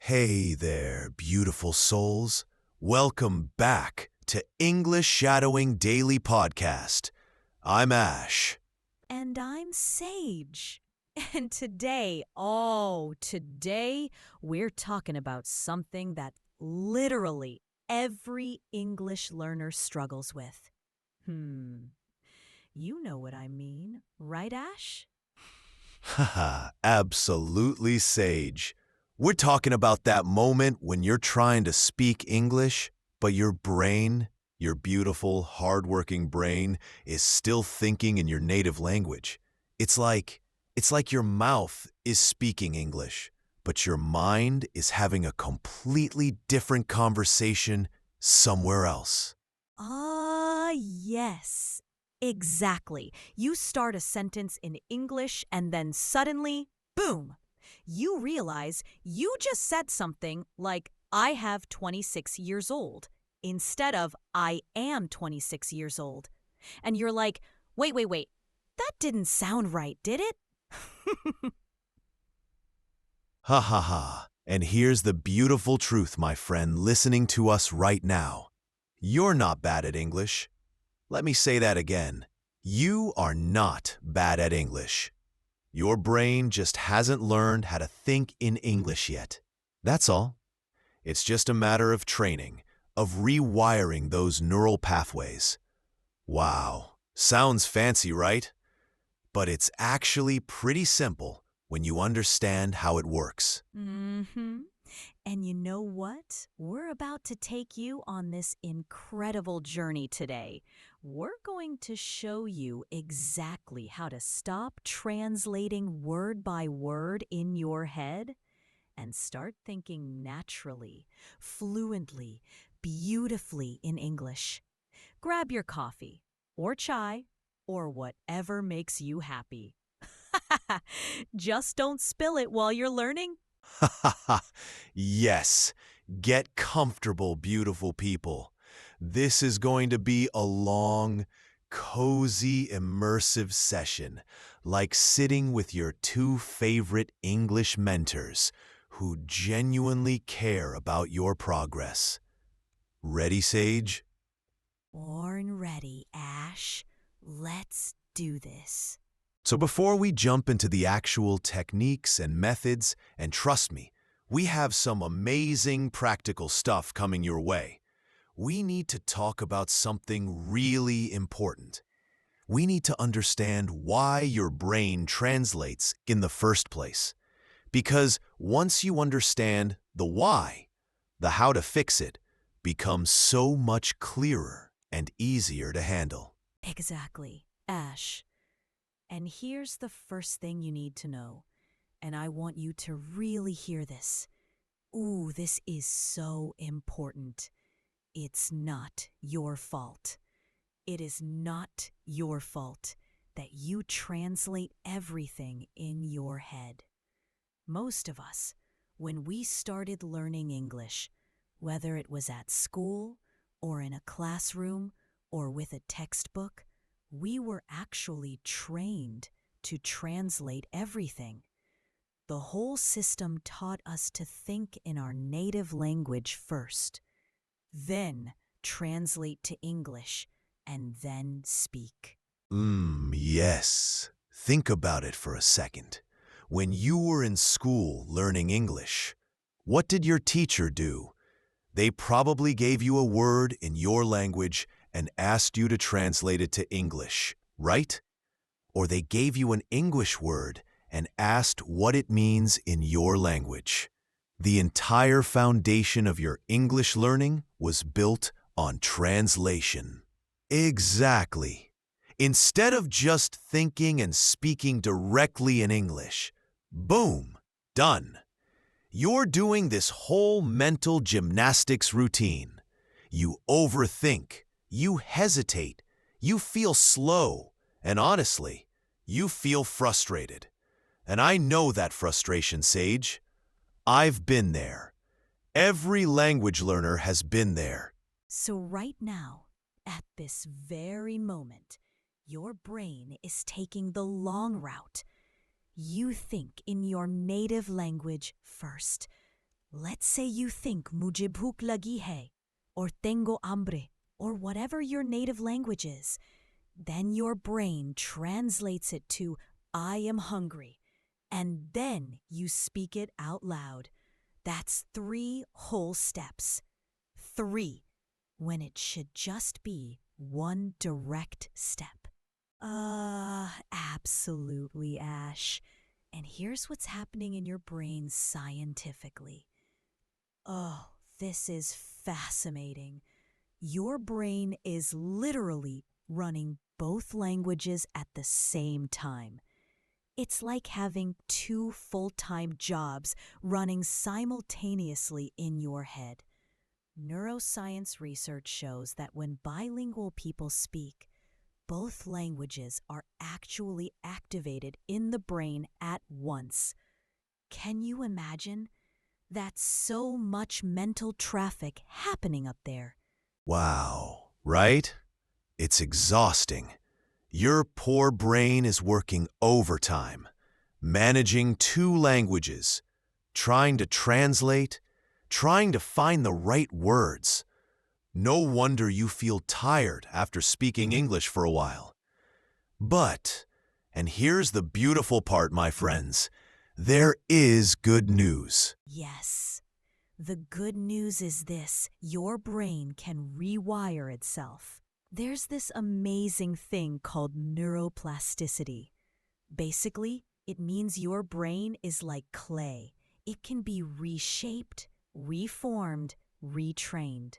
Hey there, beautiful souls. Welcome back to English Shadowing Daily Podcast. I'm Ash. And I'm Sage. And today, we're talking about something that literally every English learner struggles with. You know what I mean, right, Ash? Haha, absolutely sage. We're talking about that moment when you're trying to speak English, but your brain, your beautiful, hardworking brain, is still thinking in your native language. It's like your mouth is speaking English, but your mind is having a completely different conversation somewhere else. Yes. Exactly. You start a sentence in English and then suddenly, boom, you realize you just said something like, I have 26 years old, instead of I am 26 years old. And you're like, wait, that didn't sound right, did it? Ha ha ha. And here's the beautiful truth, my friend, listening to us right now. You're not bad at English. Let me say that again. You are not bad at English. Your brain just hasn't learned how to think in English yet. That's all. It's just a matter of training, of rewiring those neural pathways. Wow, sounds fancy, right? But it's actually pretty simple when you understand how it works. Mm-hmm. And you know what? We're about to take you on this incredible journey today. We're going to show you exactly how to stop translating word by word in your head and start thinking naturally, fluently, beautifully in English. Grab your coffee or chai or whatever makes you happy. Just don't spill it while you're learning. Ha ha ha. Yes. Get comfortable, beautiful people. This is going to be a long, cozy, immersive session, like sitting with your two favorite English mentors who genuinely care about your progress. Ready, Sage? Born ready, Ash. Let's do this. So before we jump into the actual techniques and methods, and trust me, we have some amazing practical stuff coming your way. We need to talk about something really important. We need to understand why your brain translates in the first place. Because once you understand the why, the how to fix it becomes so much clearer and easier to handle. Exactly, Ash. And here's the first thing you need to know. And I want you to really hear this. Ooh, this is so important. It's not your fault. It is not your fault that you translate everything in your head. Most of us, when we started learning English, whether it was at school or in a classroom or with a textbook, we were actually trained to translate everything. The whole system taught us to think in our native language first, then translate to English, and then speak. Yes. Think about it for a second. When you were in school learning English, what did your teacher do? They probably gave you a word in your language and asked you to translate it to English, right? Or they gave you an English word and asked what it means in your language. The entire foundation of your English learning was built on translation. Exactly. Instead of just thinking and speaking directly in English, boom, done. You're doing this whole mental gymnastics routine. You overthink, you hesitate, you feel slow, and honestly, you feel frustrated. And I know that frustration, Sage. I've been there. Every language learner has been there. So, right now, at this very moment, your brain is taking the long route. You think in your native language first. Let's say you think mujhe bhook lagi hai, or tengo hambre, or whatever your native language is. Then your brain translates it to I am hungry, and then you speak it out loud. That's 3 whole steps. 3, when it should just be 1 direct step. Absolutely, Ash. And here's what's happening in your brain scientifically. Oh, this is fascinating. Your brain is literally running both languages at the same time. It's like having 2 full-time jobs running simultaneously in your head. Neuroscience research shows that when bilingual people speak, both languages are actually activated in the brain at once. Can you imagine? That's so much mental traffic happening up there. Wow, right? It's exhausting. Your poor brain is working overtime, managing 2 languages, trying to translate, trying to find the right words. No wonder you feel tired after speaking English for a while. But, and here's the beautiful part, my friends, there is good news. Yes. The good news is this: your brain can rewire itself. There's this amazing thing called neuroplasticity. Basically, it means your brain is like clay. It can be reshaped, reformed, retrained.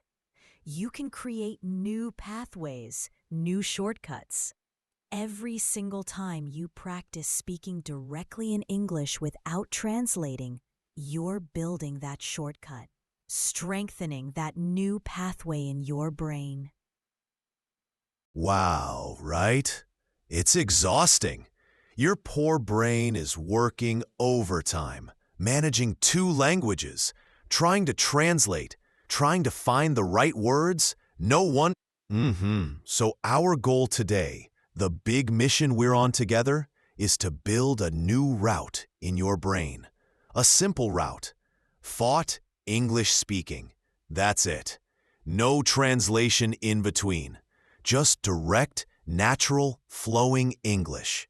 You can create new pathways, new shortcuts. Every single time you practice speaking directly in English without translating, you're building that shortcut, strengthening that new pathway in your brain. Wow, right? It's exhausting. Your poor brain is working overtime, managing 2 languages, trying to translate, trying to find the right words. No one. So our goal today, the big mission we're on together, is to build a new route in your brain. A simple route. Fought English speaking. That's it. No translation in between. Just direct, natural, flowing English.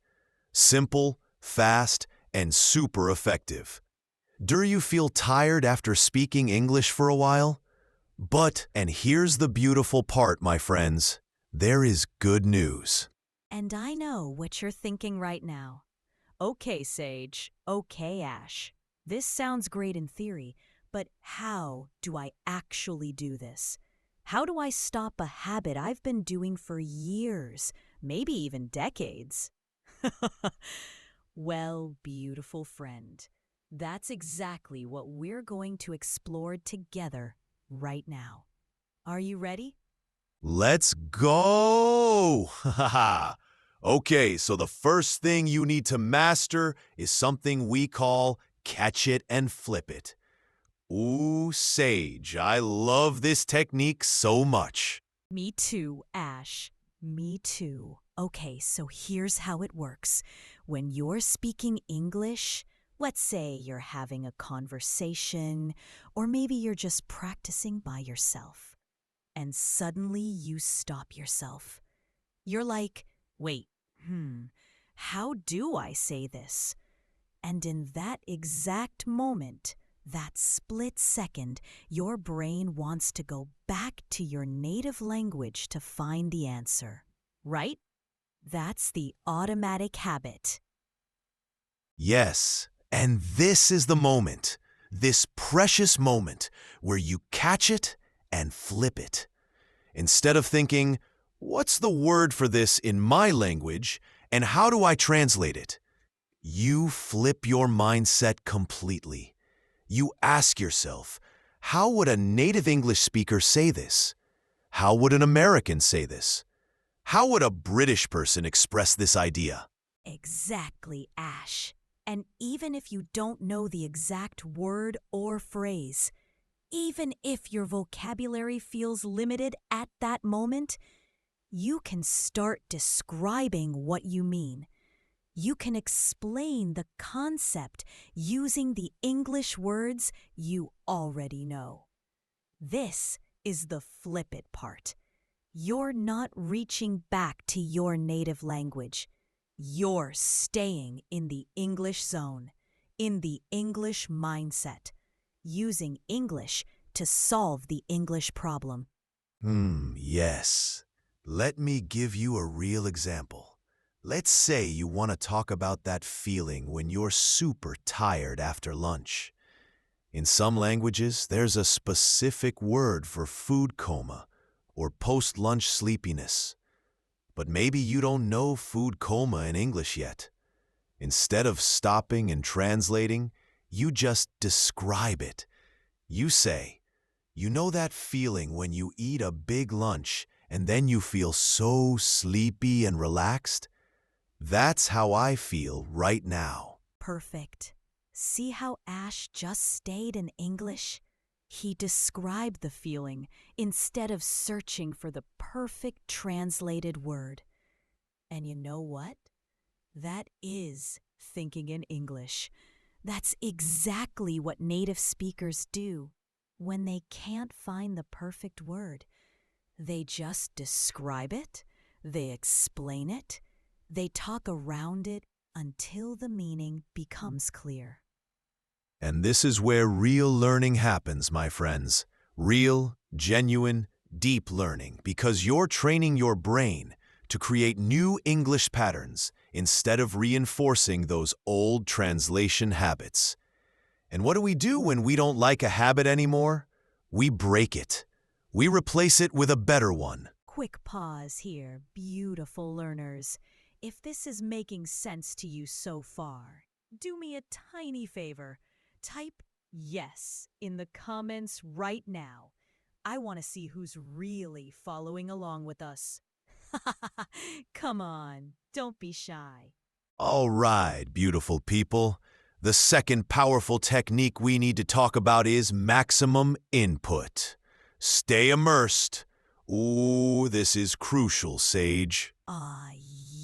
Simple, fast, and super effective. Do you feel tired after speaking English for a while? But, and here's the beautiful part, my friends, there is good news. And I know what you're thinking right now. Okay, Sage. Okay, Ash. This sounds great in theory, but how do I actually do this? How do I stop a habit I've been doing for years, maybe even decades? Well, beautiful friend, that's exactly what we're going to explore together right now. Are you ready? Let's go! Okay, so the first thing you need to master is something we call catch it and flip it. Ooh, Sage, I love this technique so much. Me too, Ash. Me too. Okay, so here's how it works. When you're speaking English, let's say you're having a conversation, or maybe you're just practicing by yourself, and suddenly you stop yourself. You're like, wait, how do I say this? And in that exact moment, that split second, your brain wants to go back to your native language to find the answer, right? That's the automatic habit. Yes, and this is the moment, this precious moment, where you catch it and flip it. Instead of thinking, what's the word for this in my language, and how do I translate it? You flip your mindset completely. You ask yourself, how would a native English speaker say this? How would an American say this? How would a British person express this idea? Exactly, Ash. And even if you don't know the exact word or phrase, even if your vocabulary feels limited at that moment, you can start describing what you mean. You can explain the concept using the English words you already know. This is the flip it part. You're not reaching back to your native language. You're staying in the English zone, in the English mindset, using English to solve the English problem. Yes. Let me give you a real example. Let's say you want to talk about that feeling when you're super tired after lunch. In some languages, there's a specific word for food coma or post-lunch sleepiness. But maybe you don't know food coma in English yet. Instead of stopping and translating, you just describe it. You say, you know that feeling when you eat a big lunch and then you feel so sleepy and relaxed? That's how I feel right now. Perfect. See how Ash just stayed in English? He described the feeling instead of searching for the perfect translated word. And you know what? That is thinking in English. That's exactly what native speakers do. When they can't find the perfect word, they just describe it, they explain it, they talk around it until the meaning becomes clear. And this is where real learning happens, my friends. Real, genuine, deep learning, because you're training your brain to create new English patterns instead of reinforcing those old translation habits. And what do we do when we don't like a habit anymore? We break it. We replace it with a better one. Quick pause here, beautiful learners. If this is making sense to you so far, do me a tiny favor. Type yes in the comments right now. I want to see who's really following along with us. Come on, don't be shy. All right, beautiful people. The second powerful technique we need to talk about is maximum input. Stay immersed. Ooh, this is crucial, Sage.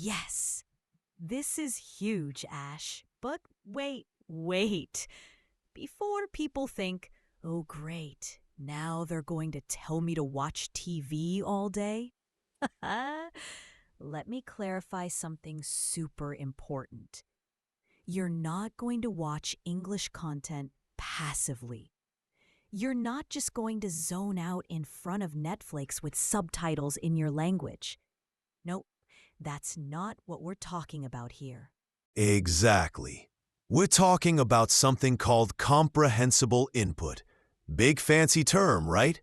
Yes. This is huge, Ash. But wait. Before people think, oh great, now they're going to tell me to watch TV all day, let me clarify something super important. You're not going to watch English content passively. You're not just going to zone out in front of Netflix with subtitles in your language. Nope, that's not what we're talking about here. Exactly. We're talking about something called comprehensible input. Big fancy term, right?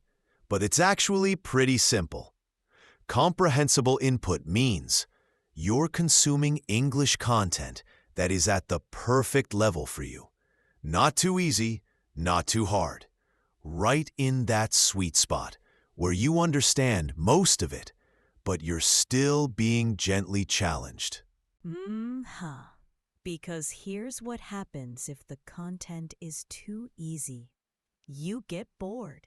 But it's actually pretty simple. Comprehensible input means you're consuming English content that is at the perfect level for you. Not too easy, not too hard. Right in that sweet spot where you understand most of it, but you're still being gently challenged. Because here's what happens if the content is too easy. You get bored.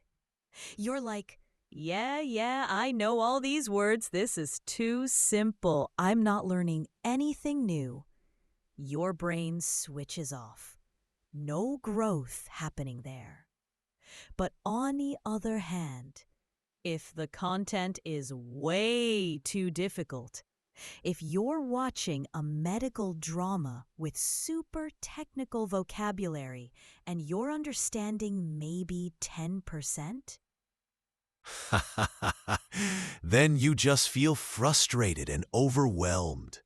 You're like, yeah, I know all these words. This is too simple. I'm not learning anything new. Your brain switches off. No growth happening there. But on the other hand, if the content is way too difficult, if you're watching a medical drama with super technical vocabulary and you're understanding maybe 10%, then you just feel frustrated and overwhelmed.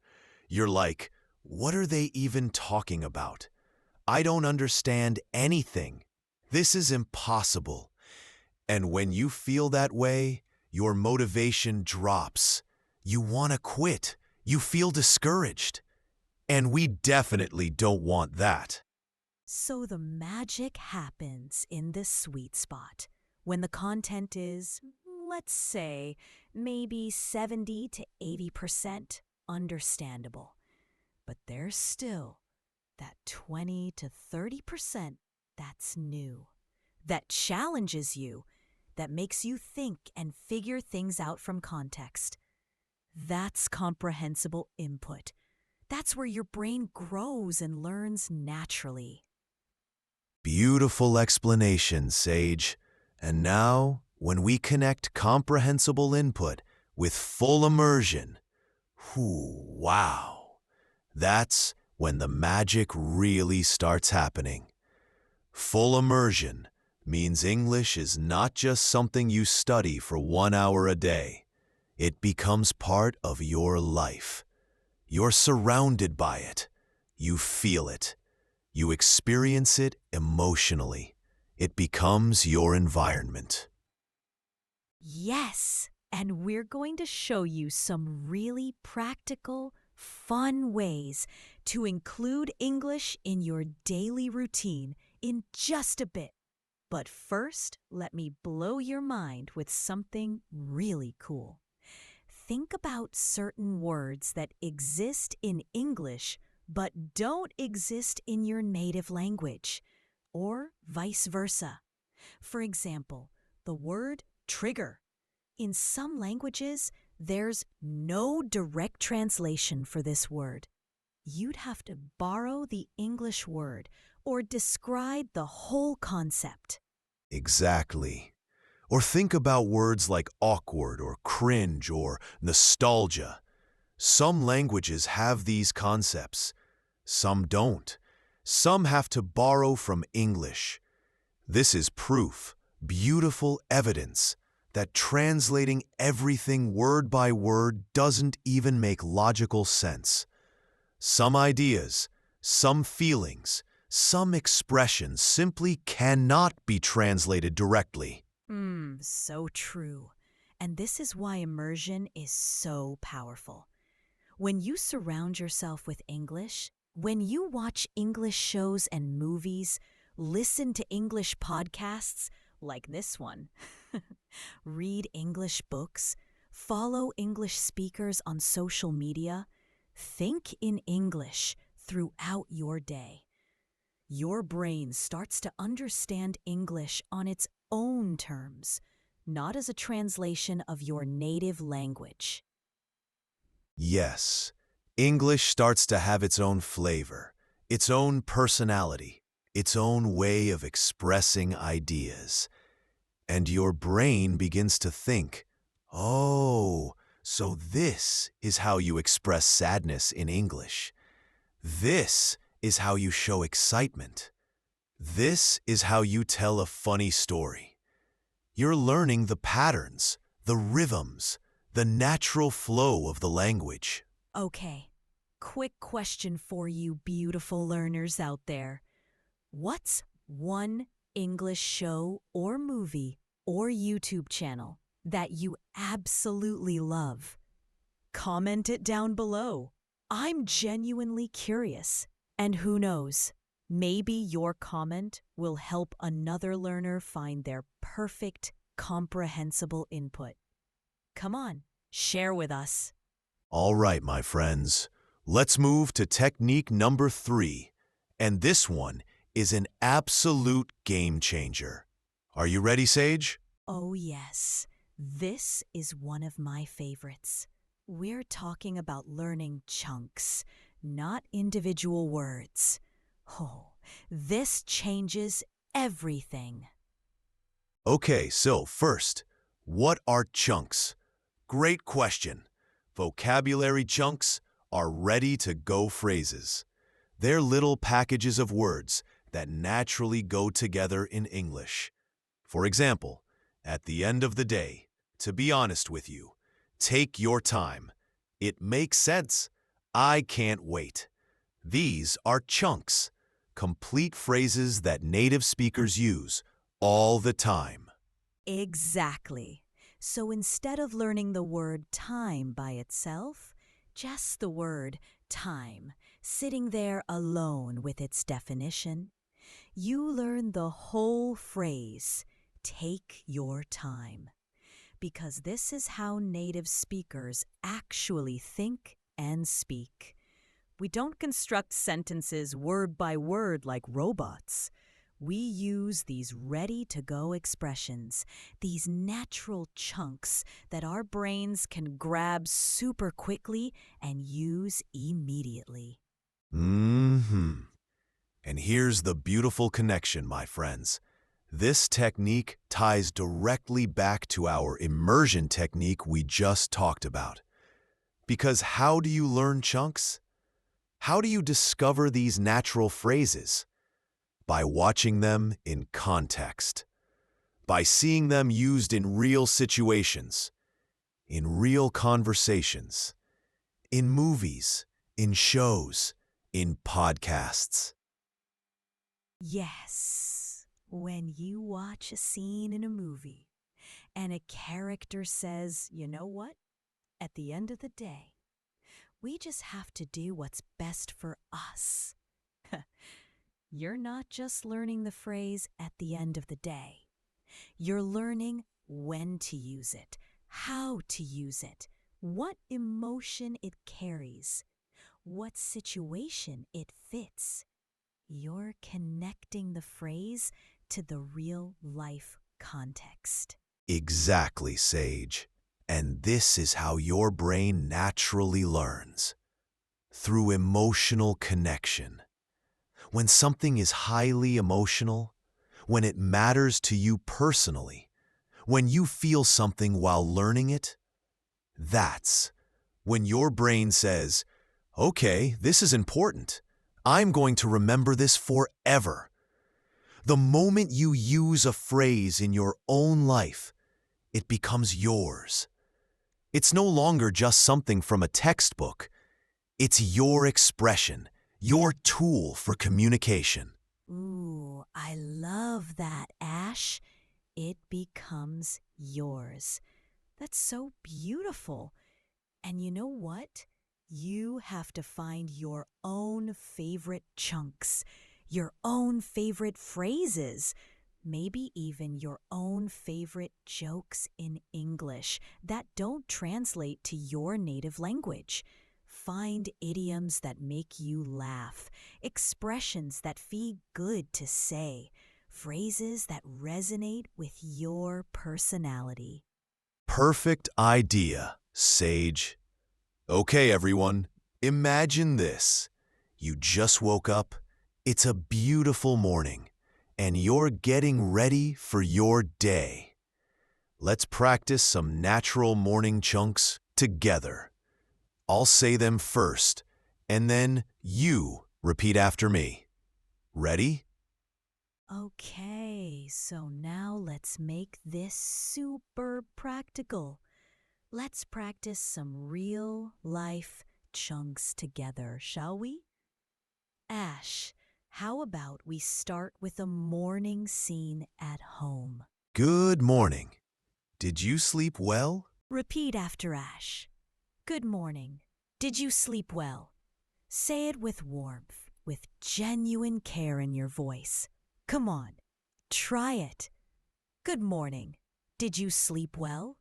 You're like, what are they even talking about? I don't understand anything. This is impossible. And when you feel that way, your motivation drops. You want to quit. You feel discouraged. And we definitely don't want that. so the magic happens in this sweet spot when the content is, let's say, maybe 70 to 80% understandable. But there's still that 20 to 30% that's new, that challenges you, that makes you think and figure things out from context. That's comprehensible input. That's where your brain grows and learns naturally. Beautiful explanation, Sage. And now, when we connect comprehensible input with full immersion, wow, that's when the magic really starts happening. Full immersion means English is not just something you study for 1 hour a day. It becomes part of your life. You're surrounded by it. You feel it. You experience it emotionally. It becomes your environment. Yes, and we're going to show you some really practical, fun ways to include English in your daily routine in just a bit. But first, let me blow your mind with something really cool. Think about certain words that exist in English but don't exist in your native language, or vice versa. For example, the word trigger. In some languages, there's no direct translation for this word. You'd have to borrow the English word or describe the whole concept. Exactly. Or think about words like awkward or cringe or nostalgia. Some languages have these concepts. Some don't. Some have to borrow from English. This is proof, beautiful evidence, that translating everything word by word doesn't even make logical sense. Some ideas, some feelings, some expressions simply cannot be translated directly. So true. And this is why immersion is so powerful. When you surround yourself with English, when you watch English shows and movies, listen to English podcasts like this one, read English books, follow English speakers on social media, think in English throughout your day. Your brain starts to understand English on its own terms, not as a translation of your native language. Yes, English starts to have its own flavor, its own personality, its own way of expressing ideas. And your brain begins to think, oh, so this is how you express sadness in English. This is how you show excitement. This is how you tell a funny story. You're learning the patterns, the rhythms, the natural flow of the language. Okay, quick question for you beautiful learners out there. What's one English show or movie or YouTube channel that you absolutely love? Comment it down below. I'm genuinely curious. And who knows, maybe your comment will help another learner find their perfect, comprehensible input. Come on, share with us. All right, my friends, let's move to technique number 3. And this one is an absolute game changer. Are you ready, Sage? Oh, yes, this is one of my favorites. We're talking about learning chunks, not individual words. Oh, this changes everything. Okay, so first, what are chunks? Great question. Vocabulary chunks are ready-to-go phrases. They're little packages of words that naturally go together in English. For example, at the end of the day, to be honest with you, take your time. It makes sense. I can't wait. These are chunks, complete phrases that native speakers use all the time. Exactly. So instead of learning the word time by itself, just the word time, sitting there alone with its definition, you learn the whole phrase, take your time. Because this is how native speakers actually think and speak. We don't construct sentences word by word like robots. We use these ready-to-go expressions, these natural chunks that our brains can grab super quickly and use immediately. Mm-hmm. And here's the beautiful connection, my friends. This technique ties directly back to our immersion technique we just talked about. Because how do you learn chunks? How do you discover these natural phrases? By watching them in context. By seeing them used in real situations, in real conversations, in movies, in shows, in podcasts. Yes, when you watch a scene in a movie and a character says, you know what? At the end of the day, we just have to do what's best for us. You're not just learning the phrase at the end of the day. You're learning when to use it, how to use it, what emotion it carries, what situation it fits. You're connecting the phrase to the real life context. Exactly, Sage. And this is how your brain naturally learns. Through emotional connection. When something is highly emotional, when it matters to you personally, when you feel something while learning it, that's when your brain says, okay, this is important. I'm going to remember this forever. The moment you use a phrase in your own life, it becomes yours. It's no longer just something from a textbook. It's your expression, your tool for communication. Ooh, I love that, Ash. It becomes yours. That's so beautiful. And you know what? You have to find your own favorite chunks, your own favorite phrases, maybe even your own favorite jokes in English that don't translate to your native language. Find idioms that make you laugh, expressions that feel good to say, phrases that resonate with your personality. Perfect idea, Sage. Okay, everyone, imagine this. You just woke up, it's a beautiful morning, and you're getting ready for your day. Let's practice some natural morning chunks together. I'll say them first, and then you repeat after me. Ready? Okay, so now let's make this super practical. Let's practice some real life chunks together, shall we? Ash, how about we start with a morning scene at home? Good morning. Did you sleep well? Repeat after Ash. Good morning. Did you sleep well? Say it with warmth, with genuine care in your voice. Come on, try it. Good morning. Did you sleep well?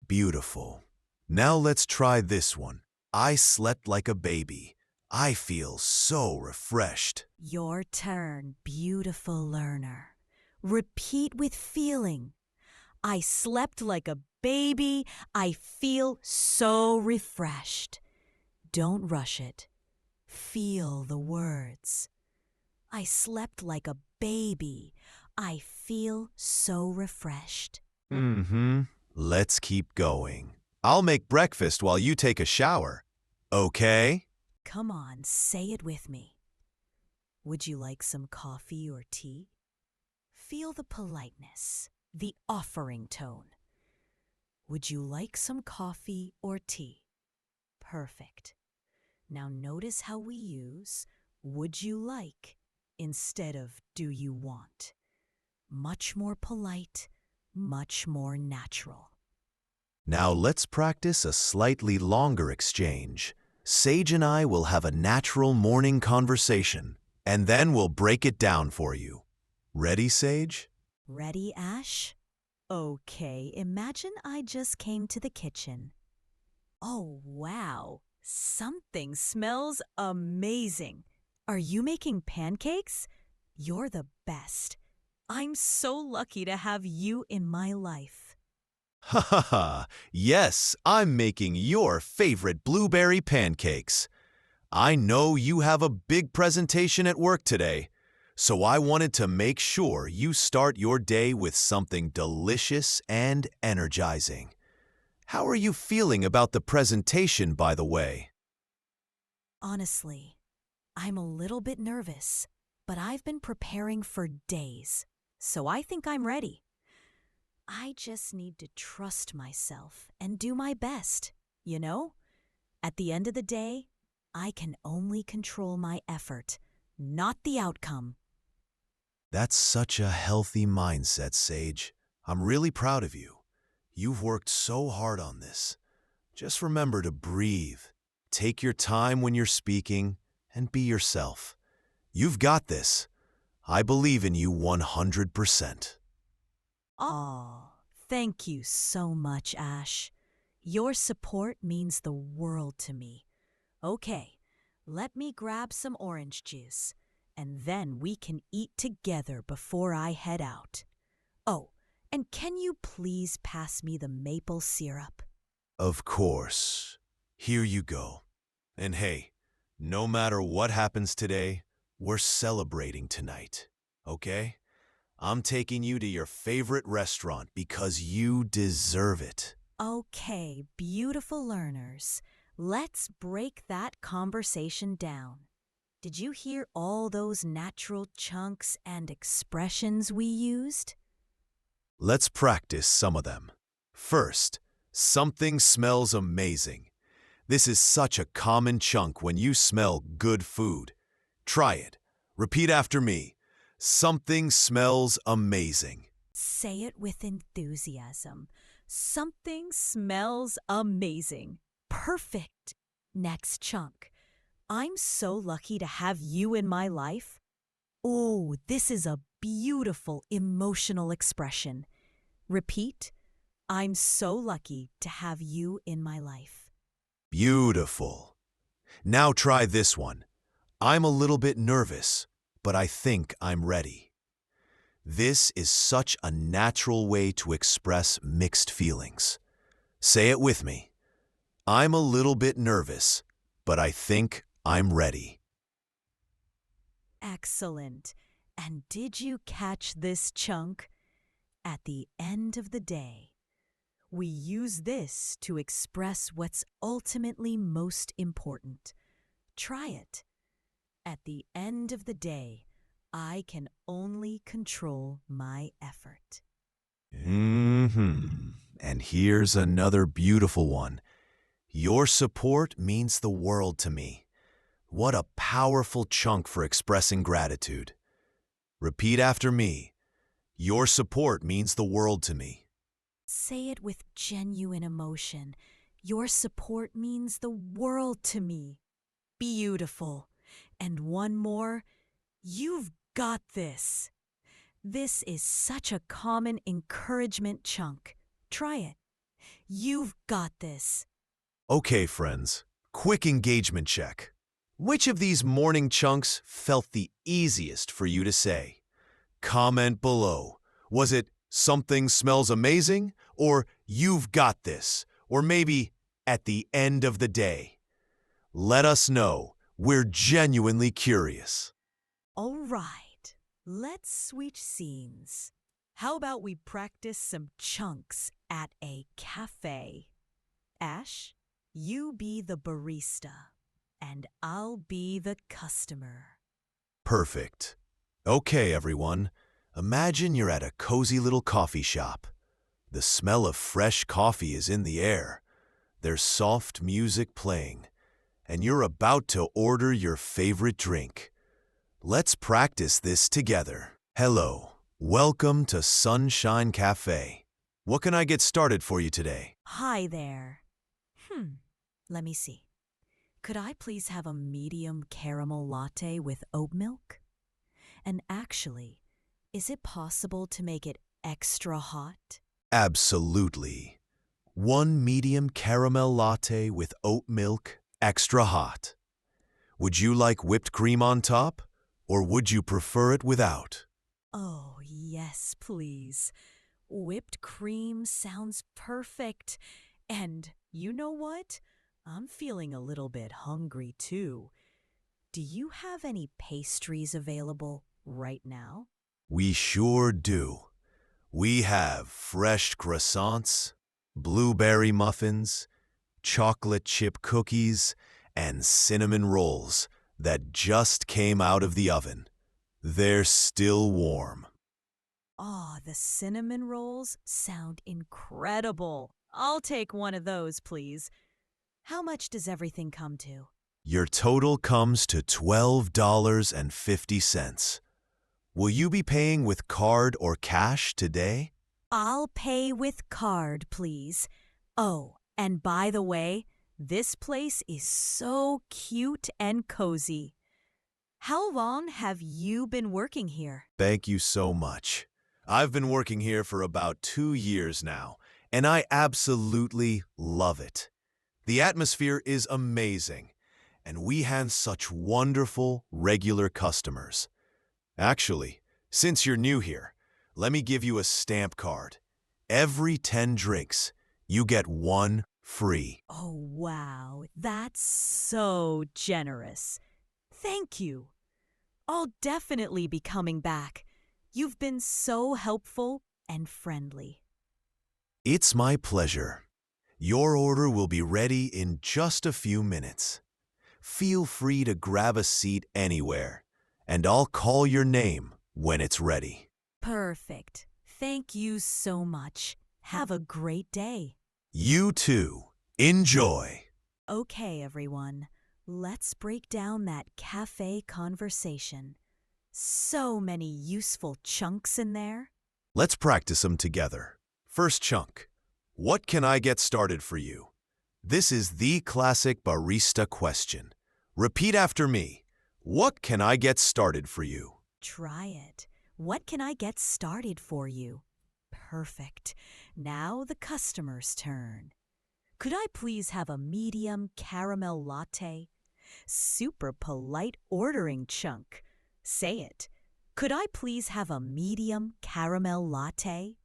Beautiful. Now let's try this one. I slept like a baby. I feel so refreshed. Your turn, beautiful learner. Repeat with feeling. I slept like a baby. I feel so refreshed. Don't rush it. Feel the words. I slept like a baby. I feel so refreshed. Mm-hmm. Let's keep going. I'll make breakfast while you take a shower. Okay? Come on, say it with me. Would you like some coffee or tea? Feel the politeness, the offering tone. Would you like some coffee or tea? Perfect. Now notice how we use would you like instead of do you want. Much more polite, much more natural. Now let's practice a slightly longer exchange. Sage and I will have a natural morning conversation, and then we'll break it down for you. Ready, Sage? Ready, Ash? Okay, imagine I just came to the kitchen. Oh, wow. Something smells amazing. Are you making pancakes? You're the best. I'm so lucky to have you in my life. Ha ha ha! Yes, I'm making your favorite blueberry pancakes. I know you have a big presentation at work today, so I wanted to make sure you start your day with something delicious and energizing. How are you feeling about the presentation, by the way? Honestly, I'm a little bit nervous, but I've been preparing for days, so I think I'm ready. I just need to trust myself and do my best, you know? At the end of the day, I can only control my effort, not the outcome. That's such a healthy mindset, Sage. I'm really proud of you. You've worked so hard on this. Just remember to breathe. Take your time when you're speaking and be yourself. You've got this. I believe in you 100%. Oh, thank you so much, Ash. Your support means the world to me. Okay, let me grab some orange juice, and then we can eat together before I head out. Oh, and can you please pass me the maple syrup? Of course. Here you go. And hey, no matter what happens today, we're celebrating tonight. Okay? I'm taking you to your favorite restaurant because you deserve it. Okay, beautiful learners, let's break that conversation down. Did you hear all those natural chunks and expressions we used? Let's practice some of them. First, something smells amazing. This is such a common chunk when you smell good food. Try it. Repeat after me. Something smells amazing. Say it with enthusiasm. Something smells amazing. Perfect. Next chunk. I'm so lucky to have you in my life. Oh, this is a beautiful emotional expression. Repeat. I'm so lucky to have you in my life. Beautiful. Now try this one. I'm a little bit nervous, but I think I'm ready. This is such a natural way to express mixed feelings. Say it with me. I'm a little bit nervous, but I think I'm ready. Excellent. And did you catch this chunk? At the end of the day, we use this to express what's ultimately most important. Try it. At the end of the day, I can only control my effort. And here's another beautiful one. Your support means the world to me. What a powerful chunk for expressing gratitude. Repeat after me. Your support means the world to me. Say it with genuine emotion. Your support means the world to me. Beautiful. And one more. You've got this. This is such a common encouragement chunk. Try it. You've got this. Okay, friends, quick engagement check. Which of these morning chunks felt the easiest for you to say? Comment below. Was it something smells amazing? Or you've got this? Or maybe at the end of the day? Let us know. We're genuinely curious. All right, let's switch scenes. How about we practice some chunks at a cafe? Ash, you be the barista, and I'll be the customer. Perfect. Okay, everyone. Imagine you're at a cozy little coffee shop. The smell of fresh coffee is in the air. There's soft music playing, and you're about to order your favorite drink. Let's practice this together. Hello. Welcome to Sunshine Cafe. What can I get started for you today? Hi there. Let me see. Could I please have a medium caramel latte with oat milk? And actually, is it possible to make it extra hot? Absolutely. One medium caramel latte with oat milk, extra hot. Would you like whipped cream on top, or would you prefer it without? Oh, yes, please. Whipped cream sounds perfect. And you know what? I'm feeling a little bit hungry too. Do you have any pastries available right now? We sure do. We have fresh croissants, blueberry muffins, chocolate chip cookies, and cinnamon rolls that just came out of the oven. They're still warm. Ah, the cinnamon rolls sound incredible. I'll take one of those, please. How much does everything come to? Your total comes to $12.50. Will you be paying with card or cash today? I'll pay with card, please. Oh, and by the way, this place is so cute and cozy. How long have you been working here? Thank you so much. I've been working here for about 2 years now, and I absolutely love it. The atmosphere is amazing, and we have such wonderful, regular customers. Actually, since you're new here, let me give you a stamp card. Every 10 drinks, you get one free. Oh, wow, that's so generous. Thank you. I'll definitely be coming back. You've been so helpful and friendly. It's my pleasure. Your order will be ready in just a few minutes. Feel free to grab a seat anywhere, and I'll call your name when it's ready. Perfect. Thank you so much. Have a great day. You too. Enjoy. Okay, everyone. Let's break down that cafe conversation. So many useful chunks in there. Let's practice them together. First chunk. What can I get started for you? This is the classic barista question. Repeat after me. What can I get started for you? Try it. What can I get started for you? Perfect. Now the customer's turn. Could I please have a medium caramel latte? Super polite ordering chunk. Say it. Could I please have a medium caramel latte?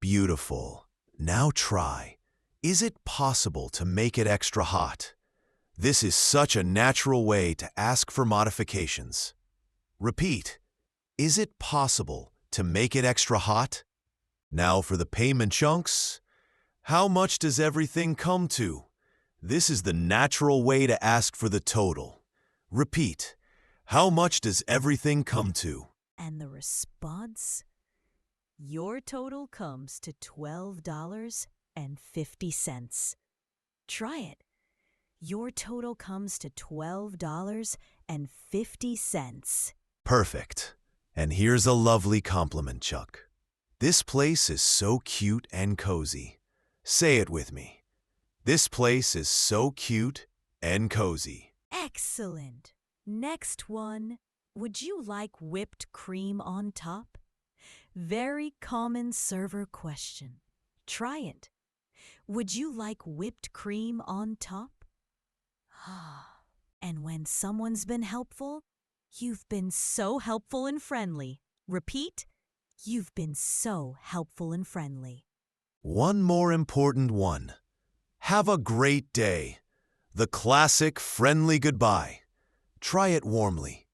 Beautiful. Now try. Is it possible to make it extra hot? This is such a natural way to ask for modifications. Repeat. Is it possible to make it extra hot? Now for the payment chunks. How much does everything come to? This is the natural way to ask for the total. Repeat. How much does everything come to? And the response? Your total comes to $12.50. Try it. Your total comes to $12.50. Perfect. And here's a lovely compliment, Chuck. This place is so cute and cozy. Say it with me. This place is so cute and cozy. Excellent. Next one. Would you like whipped cream on top? Very common server question. Try it. Would you like whipped cream on top? And when someone's been helpful, you've been so helpful and friendly. Repeat, you've been so helpful and friendly. One more important one. Have a great day. The classic friendly goodbye. Try it warmly.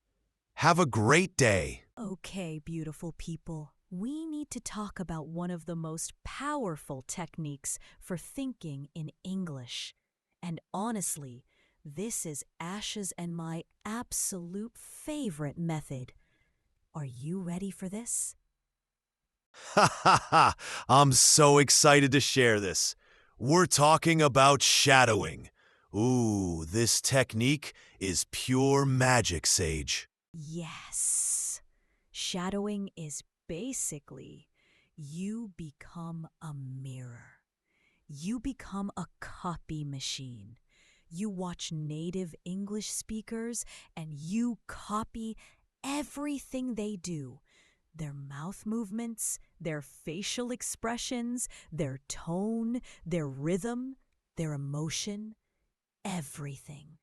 Have a great day. Okay, beautiful people. We need to talk about one of the most powerful techniques for thinking in English. And honestly, this is Ash's and my absolute favorite method. Are you ready for this? Ha ha ha! I'm so excited to share this. We're talking about shadowing. Ooh, this technique is pure magic, Sage. Yes. Shadowing is basically you become a mirror. You become a copy machine. You watch native English speakers and you copy everything they do. Their mouth movements, their facial expressions, their tone, their rhythm, their emotion, everything.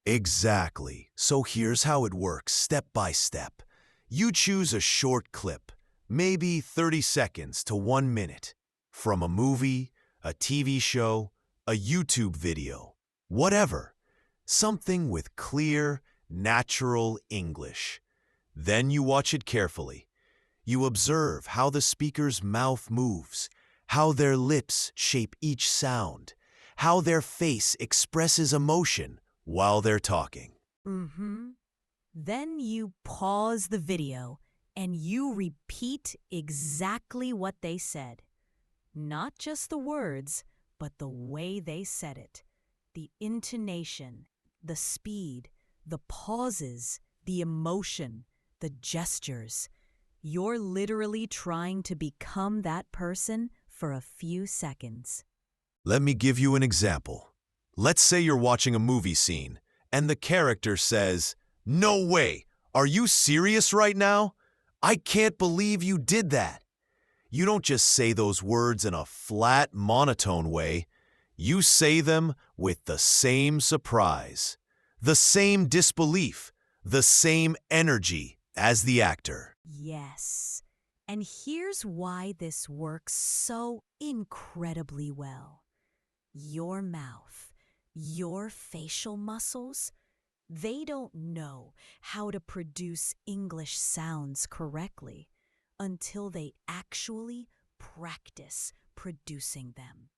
Exactly. So here's how it works, step by step. You choose a short clip, Maybe 30 seconds to 1 minute. From a movie, a TV show, a YouTube video, whatever. Something with clear, natural English. Then you watch it carefully. You observe how the speaker's mouth moves, how their lips shape each sound, how their face expresses emotion while they're talking. Mm-hmm. Then you pause the video and you repeat exactly what they said. Not just the words, but the way they said it. The intonation, the speed, the pauses, the emotion, the gestures. You're literally trying to become that person for a few seconds. Let me give you an example. Let's say you're watching a movie scene, and the character says, "No way! Are you serious right now? I can't believe you did that." You don't just say those words in a flat, monotone way. You say them with the same surprise, the same disbelief, the same energy as the actor. Yes. And here's why this works so incredibly well. Your mouth, your facial muscles, they don't know how to produce English sounds correctly until they actually practice producing them.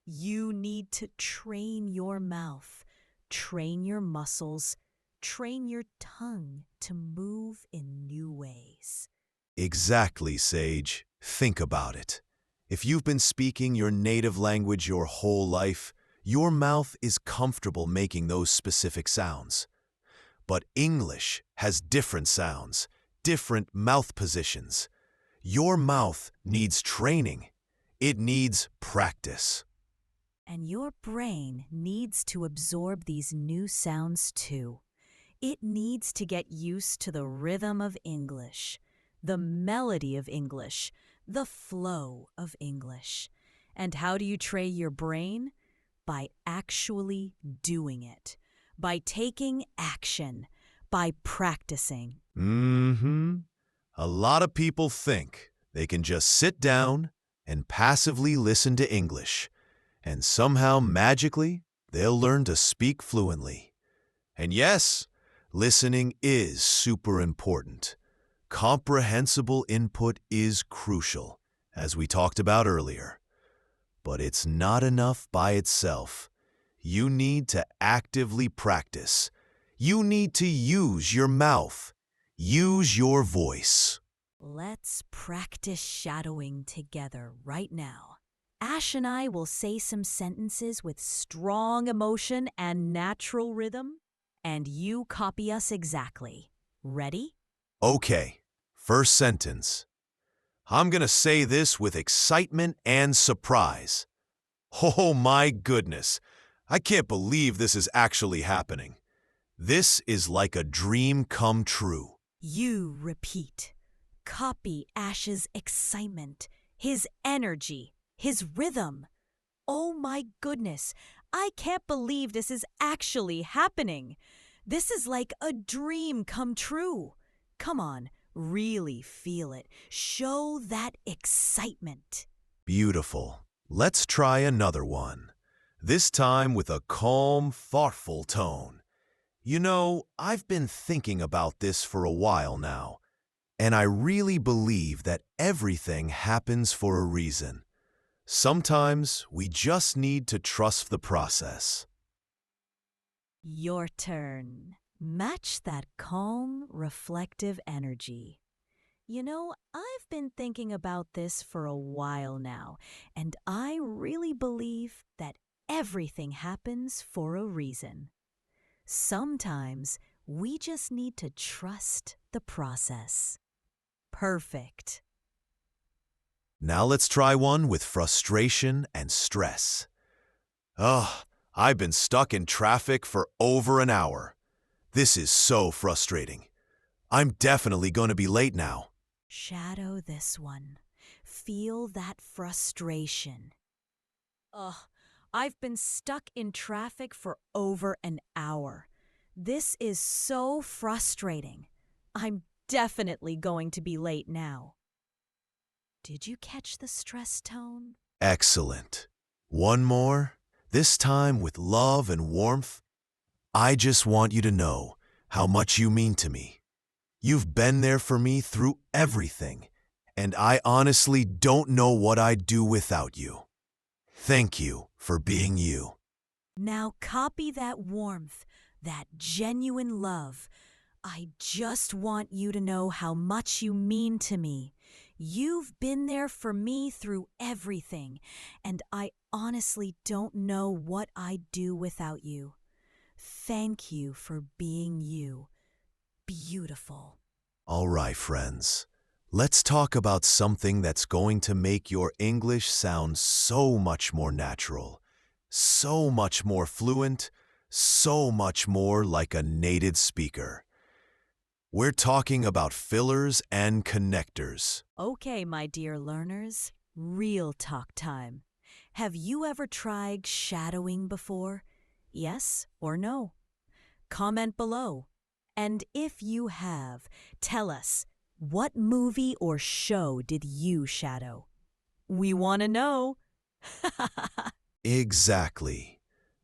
You need to train your mouth, train your muscles, train your tongue to move in new ways. Exactly, Sage. Think about it. If you've been speaking your native language your whole life, your mouth is comfortable making those specific sounds. But English has different sounds, different mouth positions. Your mouth needs training. It needs practice. And your brain needs to absorb these new sounds too. It needs to get used to the rhythm of English, the melody of English, the flow of English. And how do you train your brain? By actually doing it, by taking action, by practicing. Mm-hmm. A lot of people think they can just sit down and passively listen to English, and somehow magically they'll learn to speak fluently. And yes, listening is super important. Comprehensible input is crucial, as we talked about earlier. But it's not enough by itself. You need to actively practice. You need to use your mouth. Use your voice. Let's practice shadowing together right now. Ash and I will say some sentences with strong emotion and natural rhythm, and you copy us exactly. Ready? Okay, first sentence. I'm gonna say this with excitement and surprise. Oh my goodness, I can't believe this is actually happening. This is like a dream come true. You repeat. Copy Ash's excitement, his energy, his rhythm. Oh my goodness, I can't believe this is actually happening. This is like a dream come true. Come on, really feel it. Show that excitement. Beautiful. Let's try another one. This time with a calm, thoughtful tone. You know, I've been thinking about this for a while now, and I really believe that everything happens for a reason. Sometimes we just need to trust the process. Your turn. Match that calm, reflective energy. You know, I've been thinking about this for a while now, and I really believe that everything happens for a reason. Sometimes we just need to trust the process. Perfect. Now let's try one with frustration and stress. Ugh, I've been stuck in traffic for over an hour. This is so frustrating. I'm definitely going to be late now. Shadow this one. Feel that frustration. Ugh, I've been stuck in traffic for over an hour. This is so frustrating. I'm definitely going to be late now. Did you catch the stress tone? Excellent. One more, this time with love and warmth. I just want you to know how much you mean to me. You've been there for me through everything, and I honestly don't know what I'd do without you. Thank you for being you. Now copy that warmth, that genuine love. I just want you to know how much you mean to me. You've been there for me through everything, and I honestly don't know what I'd do without you. Thank you for being you. Beautiful. All right, friends. Let's talk about something that's going to make your English sound so much more natural, so much more fluent, so much more like a native speaker. We're talking about fillers and connectors. Okay, my dear learners, real talk time. Have you ever tried shadowing before? Yes or no? Comment below. And if you have, tell us, what movie or show did you shadow? We want to know. Exactly.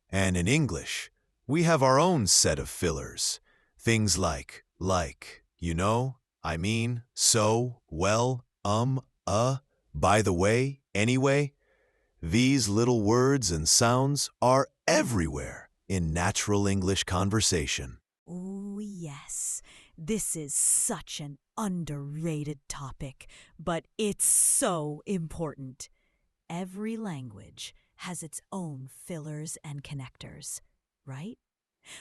And in English, we have our own set of fillers. Things like, you know, I mean, so, well, by the way, anyway. These little words and sounds are everywhere in natural English conversation. Oh, yes. This is such an underrated topic, but it's so important. Every language has its own fillers and connectors, right?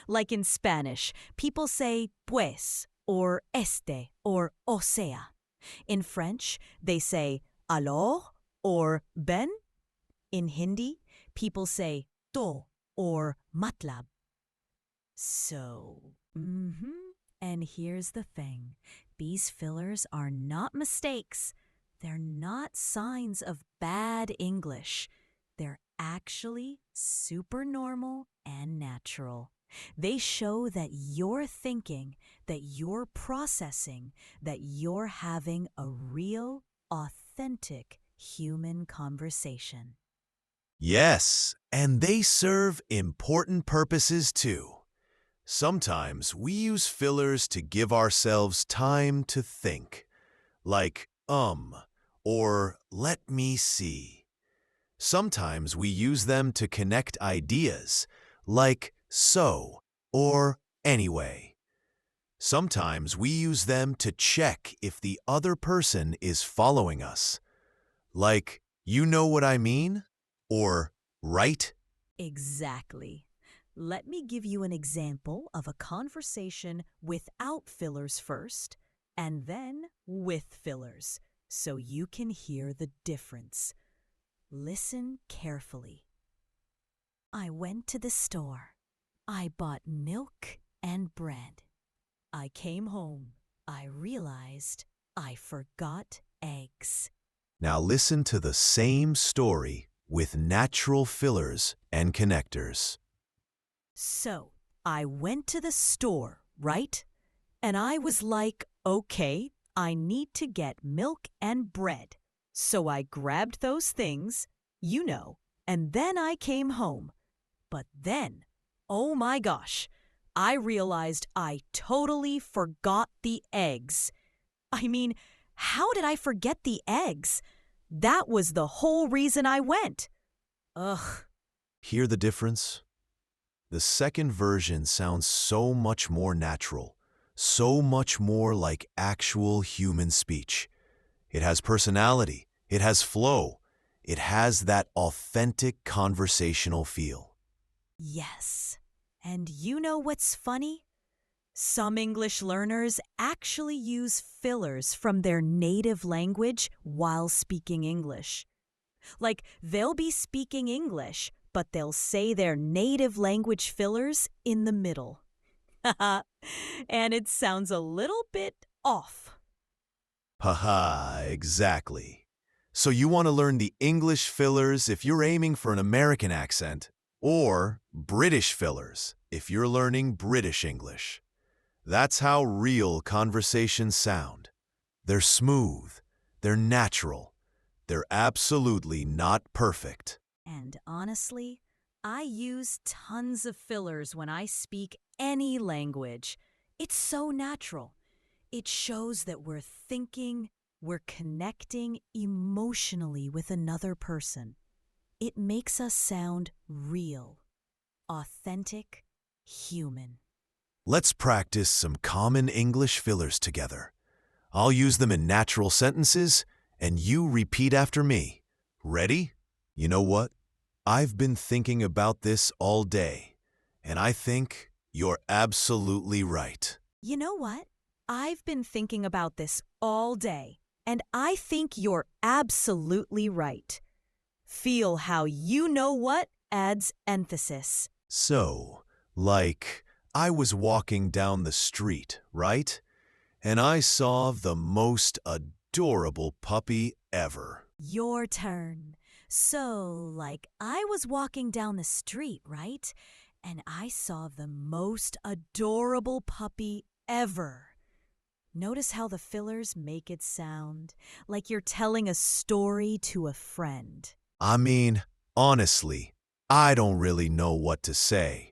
Like in Spanish, people say pues or este or o sea. In French, they say alors or ben. In Hindi, people say to or matlab. So, and here's the thing. These fillers are not mistakes. They're not signs of bad English. They're actually super normal and natural. They show that you're thinking, that you're processing, that you're having a real, authentic human conversation. Yes, and they serve important purposes too. Sometimes we use fillers to give ourselves time to think, like or let me see. Sometimes we use them to connect ideas, like so or anyway. Sometimes we use them to check if the other person is following us, like, you know what I mean? Or, right? Exactly. Let me give you an example of a conversation without fillers first, and then with fillers, so you can hear the difference. Listen carefully. I went to the store. I bought milk and bread. I came home. I realized I forgot eggs. Now listen to the same story with natural fillers and connectors. So, I went to the store, right? And I was like, okay, I need to get milk and bread. So I grabbed those things, you know, and then I came home. But then, oh my gosh, I realized I totally forgot the eggs. I mean, how did I forget the eggs? That was the whole reason I went. Ugh. Hear the difference? The second version sounds so much more natural, so much more like actual human speech. It has personality, it has flow, it has that authentic conversational feel. Yes. And you know what's funny? Some English learners actually use fillers from their native language while speaking English. Like, they'll be speaking English, but they'll say their native language fillers in the middle. And it sounds a little bit off. Haha, exactly. So you want to learn the English fillers if you're aiming for an American accent, or British fillers if you're learning British English. That's how real conversations sound. They're smooth, they're natural, They're absolutely not perfect. And honestly, I use tons of fillers when I speak any language. It's so natural. It shows that we're thinking, we're connecting emotionally with another person. It makes us sound real, authentic, human. Let's practice some common English fillers together. I'll use them in natural sentences, and you repeat after me. Ready? You know what? I've been thinking about this all day, and I think you're absolutely right. You know what? I've been thinking about this all day, and I think you're absolutely right. Feel how you know what adds emphasis. So, like, I was walking down the street, right? And I saw the most adorable puppy ever. Your turn. So, like, I was walking down the street, right? And I saw the most adorable puppy ever. Notice how the fillers make it sound like you're telling a story to a friend. I mean, honestly, I don't really know what to say.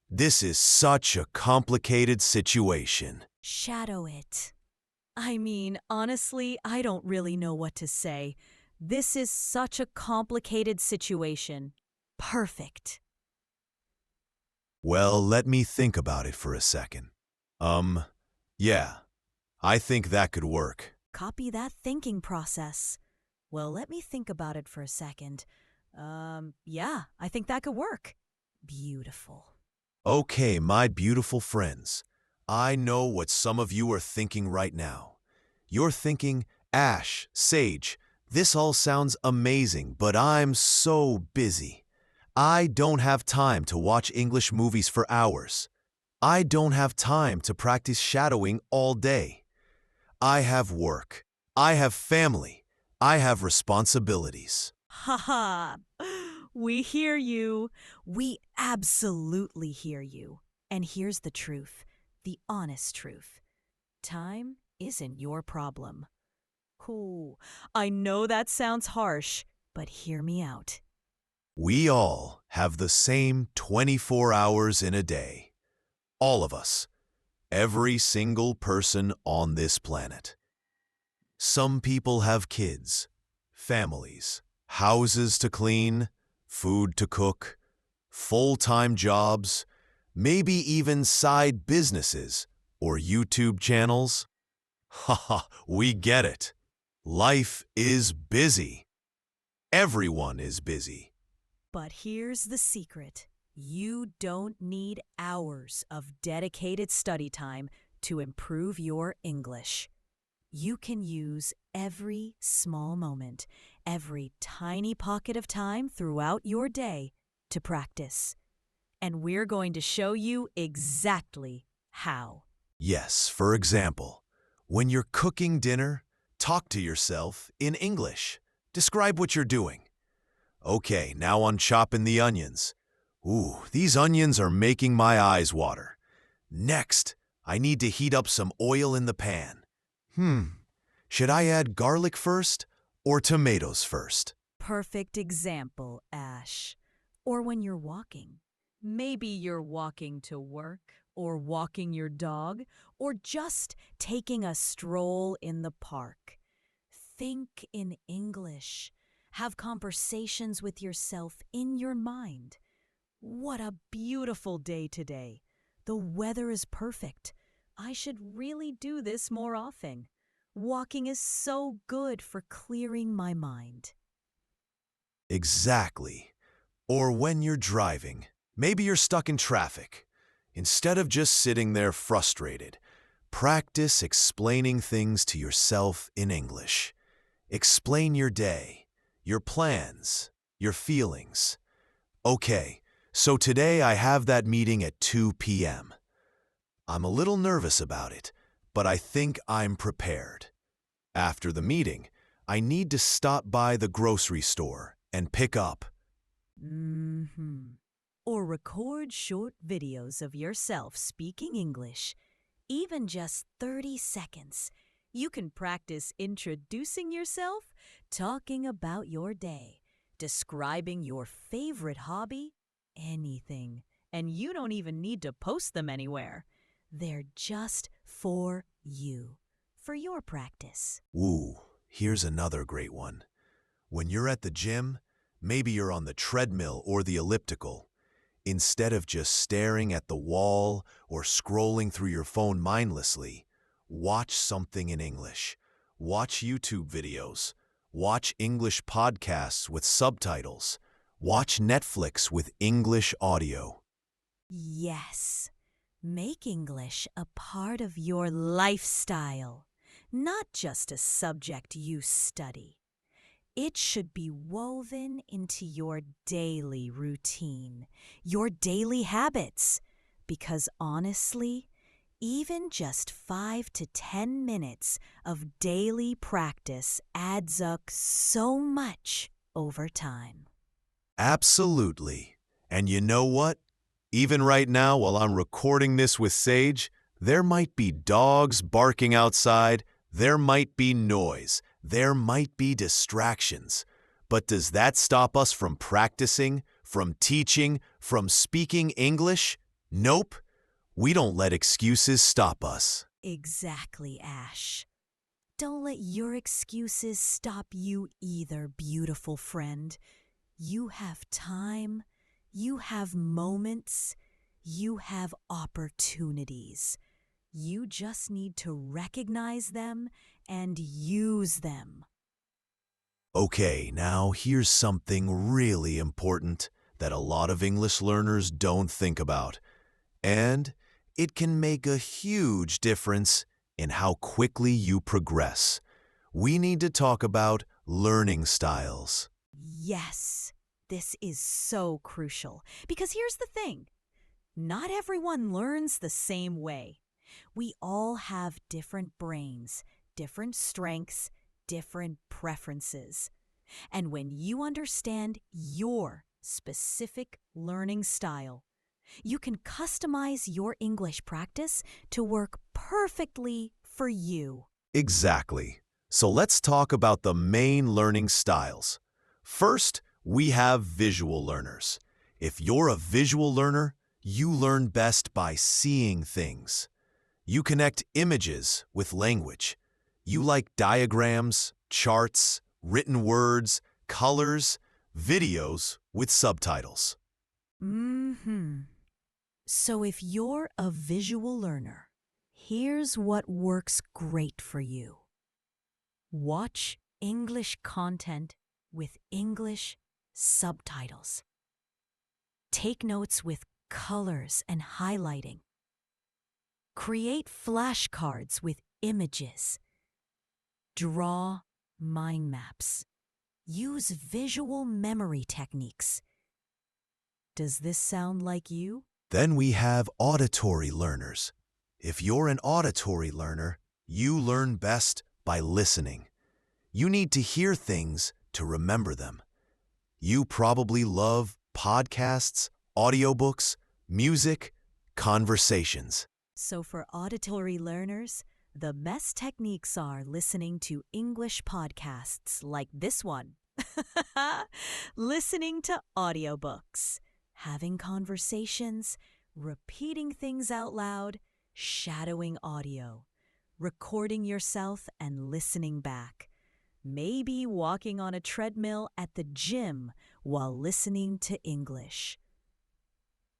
This is such a complicated situation. Shadow it. I mean, honestly, I don't really know what to say. This is such a complicated situation. Perfect. Well, let me think about it for a second. Yeah, I think that could work. Copy that thinking process. Well, let me think about it for a second. Yeah, I think that could work. Beautiful. Okay, my beautiful friends, I know what some of you are thinking right now. You're thinking, Ash, Sage, this all sounds amazing, but I'm so busy. I don't have time to watch English movies for hours. I don't have time to practice shadowing all day. I have work. I have family. I have responsibilities. Haha. We hear you. We absolutely hear you. And here's the truth, the honest truth. Time isn't your problem. Ooh, I know that sounds harsh, but hear me out. We all have the same 24 hours in a day. All of us. Every single person on this planet. Some people have kids, families, houses to clean, food to cook, full-time jobs, maybe even side businesses or YouTube channels. Haha, we get it. Life is busy. Everyone is busy. But here's the secret. You don't need hours of dedicated study time to improve your English. You can use every small moment, every tiny pocket of time throughout your day to practice. And we're going to show you exactly how. Yes, for example, when you're cooking dinner, talk to yourself in English. Describe what you're doing. Okay, now on chopping the onions. Ooh, these onions are making my eyes water. Next, I need to heat up some oil in the pan. Should I add garlic first or tomatoes first? Perfect example, Ash. Or when you're walking. Maybe you're walking to work, or walking your dog, or just taking a stroll in the park. Think in English. Have conversations with yourself in your mind. What a beautiful day today. The weather is perfect. I should really do this more often. Walking is so good for clearing my mind. Exactly. Or when you're driving, maybe you're stuck in traffic. Instead of just sitting there frustrated, practice explaining things to yourself in English. Explain your day, your plans, your feelings. Okay, so today I have that meeting at 2 p.m. I'm a little nervous about it, but I think I'm prepared. After the meeting, I need to stop by the grocery store and pick up. Or record short videos of yourself speaking English, even just 30 seconds. You can practice introducing yourself, talking about your day, describing your favorite hobby, anything. And you don't even need to post them anywhere. They're just for you, for your practice. Ooh, here's another great one. When you're at the gym, maybe you're on the treadmill or the elliptical. Instead of just staring at the wall or scrolling through your phone mindlessly, watch something in English. Watch YouTube videos. Watch English podcasts with subtitles. Watch Netflix with English audio. Yes, make English a part of your lifestyle, not just a subject you study. It should be woven into your daily routine, your daily habits, because honestly, even just 5 to 10 minutes of daily practice adds up so much over time. Absolutely. And you know what? Even right now, while I'm recording this with Sage, there might be dogs barking outside, there might be noise, there might be distractions. But does that stop us from practicing, from teaching, from speaking English? Nope. We don't let excuses stop us. Exactly, Ash. Don't let your excuses stop you either, beautiful friend. You have time, you have moments, you have opportunities. You just need to recognize them and use them. Okay, now here's something really important that a lot of English learners don't think about. And it can make a huge difference in how quickly you progress. We need to talk about learning styles. Yes, this is so crucial because here's the thing. Not everyone learns the same way. We all have different brains, different strengths, different preferences. And when you understand your specific learning style, you can customize your English practice to work perfectly for you. Exactly. So let's talk about the main learning styles. First, we have visual learners. If you're a visual learner, you learn best by seeing things. You connect images with language. You like diagrams, charts, written words, colors, videos with subtitles. Mm-hmm. So if you're a visual learner, here's what works great for you. Watch English content with English subtitles. Take notes with colors and highlighting. Create flashcards with images. Draw mind maps. Use visual memory techniques. Does this sound like you? Then we have auditory learners. If you're an auditory learner, you learn best by listening. You need to hear things to remember them. You probably love podcasts, audiobooks, music, conversations. So for auditory learners, the best techniques are listening to English podcasts like this one, listening to audiobooks, having conversations, repeating things out loud, shadowing audio, recording yourself and listening back, maybe walking on a treadmill at the gym while listening to English.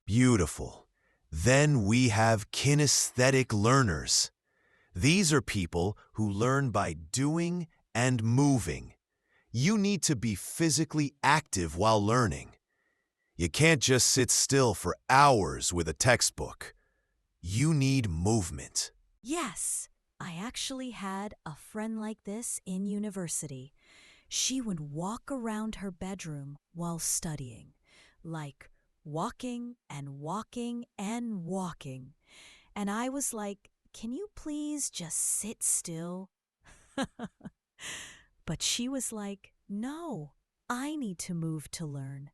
Beautiful. Then we have kinesthetic learners. These are people who learn by doing and moving. You need to be physically active while learning. You can't just sit still for hours with a textbook. You need movement. Yes, I actually had a friend like this in university. She would walk around her bedroom while studying, like walking and walking and walking. And I was like, can you please just sit still? But she was like, no, I need to move to learn.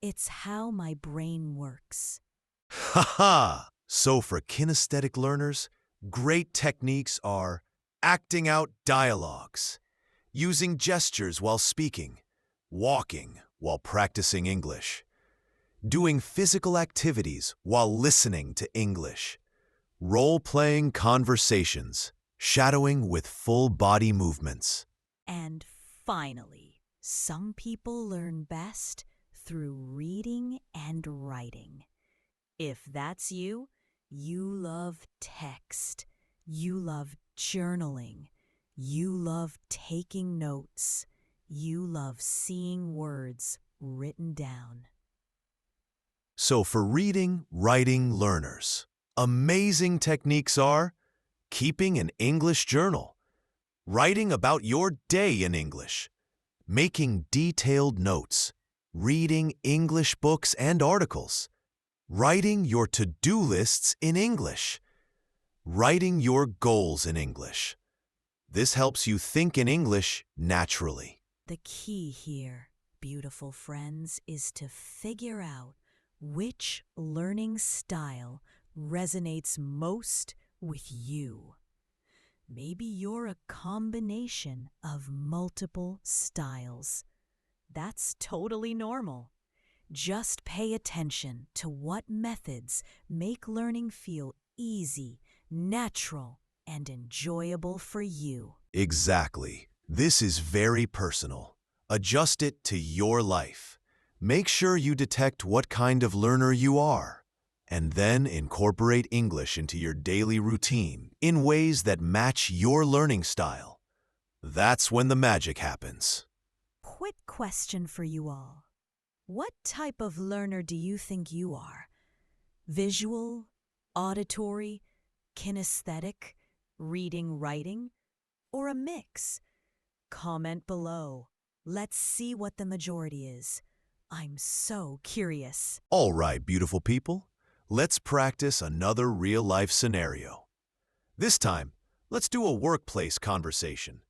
It's how my brain works. Ha ha! So for kinesthetic learners, great techniques are acting out dialogues, using gestures while speaking, walking while practicing English, doing physical activities while listening to English, role-playing conversations, shadowing with full body movements. And finally, some people learn best through reading and writing. If that's you, you love text, you love journaling, you love taking notes, you love seeing words written down. So for reading, writing learners, amazing techniques are keeping an English journal, writing about your day in English, making detailed notes, reading English books and articles, writing your to-do lists in English, writing your goals in English. This helps you think in English naturally. The key here, beautiful friends, is to figure out which learning style resonates most with you. Maybe you're a combination of multiple styles. That's totally normal. Just pay attention to what methods make learning feel easy, natural, and enjoyable for you. Exactly. This is very personal. Adjust it to your life. Make sure you detect what kind of learner you are, and then incorporate English into your daily routine in ways that match your learning style. That's when the magic happens. Quick question for you all. What type of learner do you think you are? Visual, auditory, kinesthetic, reading, writing, or a mix? Comment below. Let's see what the majority is. I'm so curious. All right, beautiful people. Let's practice another real-life scenario. This time, let's do a workplace conversation,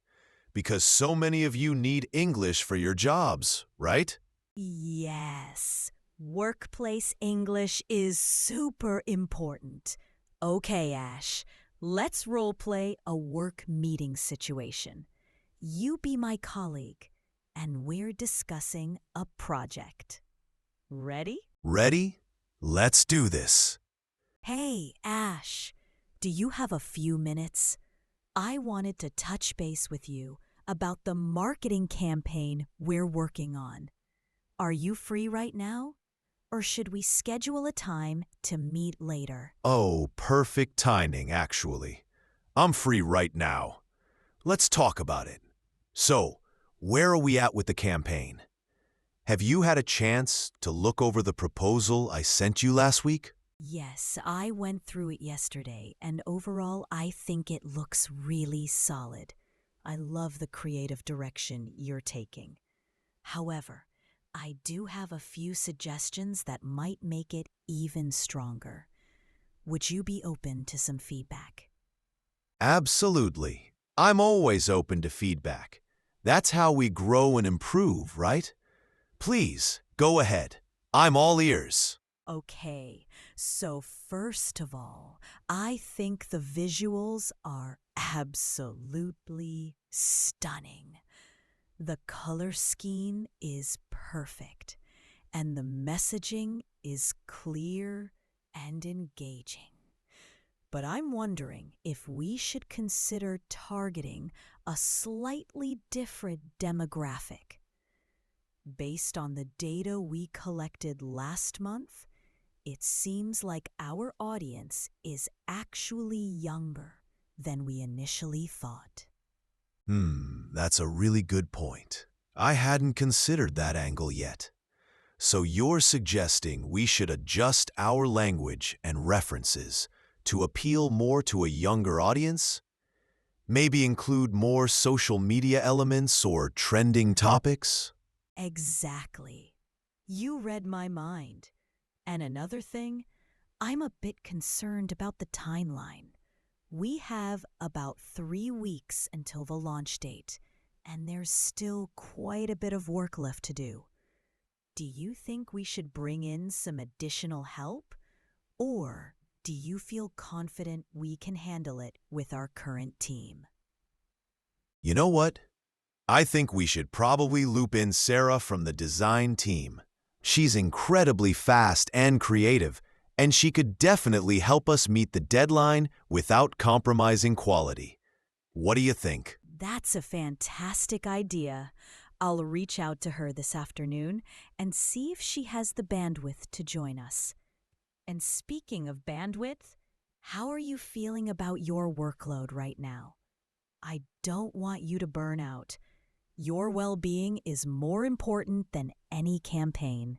because so many of you need English for your jobs, right? Yes, workplace English is super important. Okay, Ash, let's role play a work meeting situation. You be my colleague, and we're discussing a project. Ready? Ready? Let's do this. Hey, Ash, do you have a few minutes? I wanted to touch base with you about the marketing campaign we're working on. Are you free right now? Or should we schedule a time to meet later? Oh, perfect timing, actually. I'm free right now. Let's talk about it. So, where are we at with the campaign? Have you had a chance to look over the proposal I sent you last week? Yes, I went through it yesterday, and overall, I think it looks really solid. I love the creative direction you're taking. However, I do have a few suggestions that might make it even stronger. Would you be open to some feedback? Absolutely. I'm always open to feedback. That's how we grow and improve, right? Please, go ahead. I'm all ears. Okay, so first of all, I think the visuals are absolutely stunning. The color scheme is perfect, and the messaging is clear and engaging. But I'm wondering if we should consider targeting a slightly different demographic. Based on the data we collected last month, it seems like our audience is actually younger than we initially thought. That's a really good point. I hadn't considered that angle yet. So you're suggesting we should adjust our language and references to appeal more to a younger audience? Maybe include more social media elements or trending topics? Exactly. You read my mind. And another thing, I'm a bit concerned about the timeline. We have about 3 weeks until the launch date, and there's still quite a bit of work left to do. Do you think we should bring in some additional help? Or do you feel confident we can handle it with our current team? You know what? I think we should probably loop in Sarah from the design team. She's incredibly fast and creative, and she could definitely help us meet the deadline without compromising quality. What do you think? That's a fantastic idea. I'll reach out to her this afternoon and see if she has the bandwidth to join us. And speaking of bandwidth, how are you feeling about your workload right now? I don't want you to burn out. Your well-being is more important than any campaign.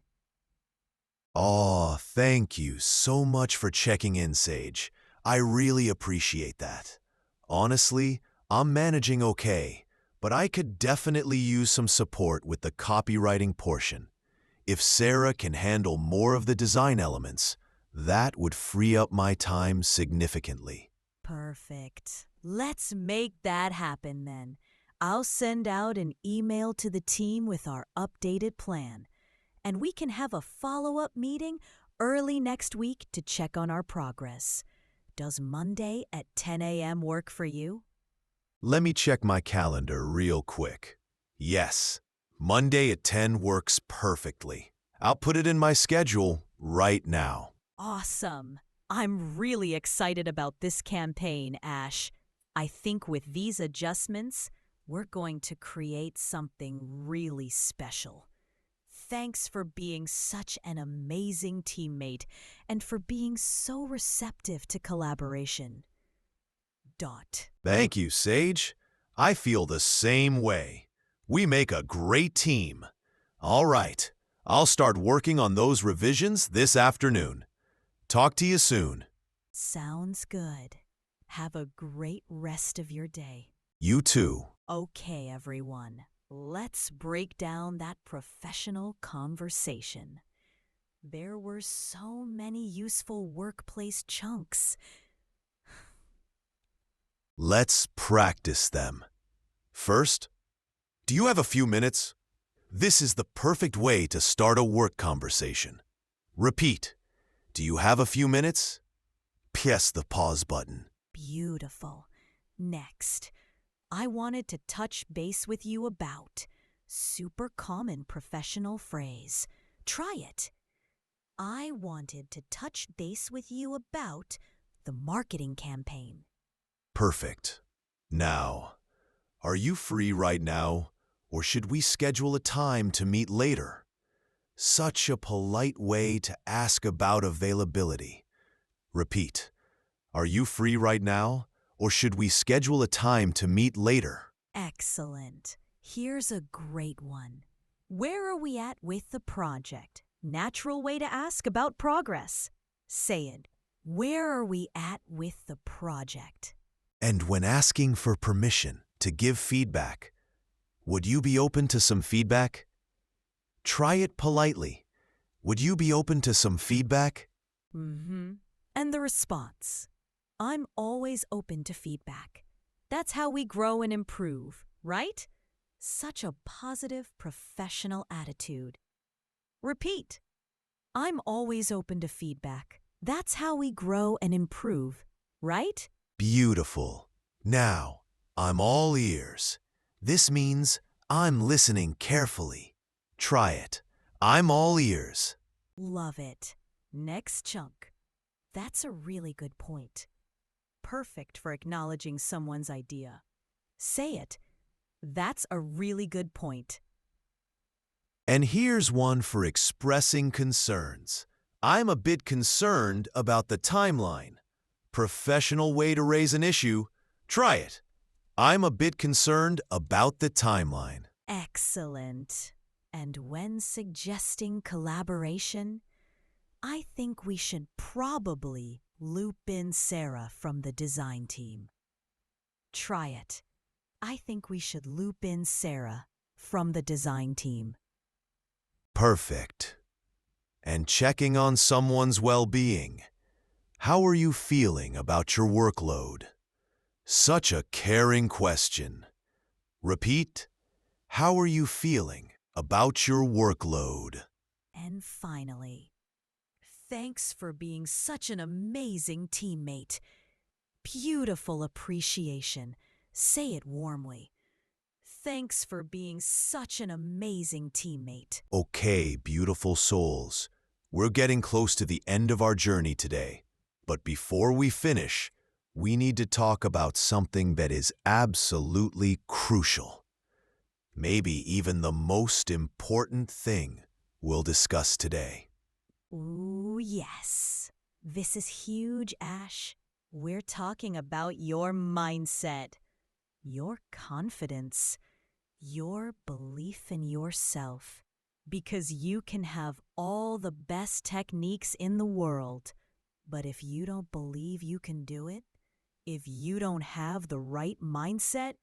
Oh, thank you so much for checking in, Sage. I really appreciate that. Honestly, I'm managing okay, but I could definitely use some support with the copywriting portion. If Sarah can handle more of the design elements, that would free up my time significantly. Perfect. Let's make that happen then. I'll send out an email to the team with our updated plan, and we can have a follow-up meeting early next week to check on our progress. Does Monday at 10 a.m. work for you? Let me check my calendar real quick. Yes, Monday at 10 works perfectly. I'll put it in my schedule right now. Awesome. I'm really excited about this campaign, Ash. I think with these adjustments, we're going to create something really special. Thanks for being such an amazing teammate and for being so receptive to collaboration. Dot. Thank you, Sage. I feel the same way. We make a great team. All right, I'll start working on those revisions this afternoon. Talk to you soon. Sounds good. Have a great rest of your day. You too. Okay, everyone. Let's break down that professional conversation. There were so many useful workplace chunks. Let's practice them. First, do you have a few minutes? This is the perfect way to start a work conversation. Repeat. Do you have a few minutes? Press the pause button. Beautiful. Next, I wanted to touch base with you about super common professional phrase. Try it. I wanted to touch base with you about the marketing campaign. Perfect. Now, are you free right now, or should we schedule a time to meet later? Such a polite way to ask about availability. Repeat. Are you free right now, or should we schedule a time to meet later? Excellent. Here's a great one. Where are we at with the project? Natural way to ask about progress. Say it. Where are we at with the project? And when asking for permission to give feedback, would you be open to some feedback? Try it politely. Would you be open to some feedback? And the response. I'm always open to feedback. That's how we grow and improve, right? Such a positive professional attitude. Repeat. I'm always open to feedback. That's how we grow and improve, right? Beautiful. Now, I'm all ears. This means I'm listening carefully. Try it. I'm all ears. Love it. Next chunk. That's a really good point. Perfect for acknowledging someone's idea. Say it. That's a really good point. And here's one for expressing concerns. I'm a bit concerned about the timeline. Professional way to raise an issue. Try it. I'm a bit concerned about the timeline. Excellent. And when suggesting collaboration, I think we should probably loop in Sarah from the design team. Try it. I think we should loop in Sarah from the design team. Perfect. And checking on someone's well-being. How are you feeling about your workload? Such a caring question. Repeat. How are you feeling about your workload? And finally, thanks for being such an amazing teammate. Beautiful appreciation. Say it warmly. Thanks for being such an amazing teammate. Okay, beautiful souls. We're getting close to the end of our journey today. But before we finish, we need to talk about something that is absolutely crucial. Maybe even the most important thing we'll discuss today. Ooh, yes. This is huge, Ash. We're talking about your mindset, your confidence, your belief in yourself. Because you can have all the best techniques in the world, but if you don't believe you can do it, if you don't have the right mindset,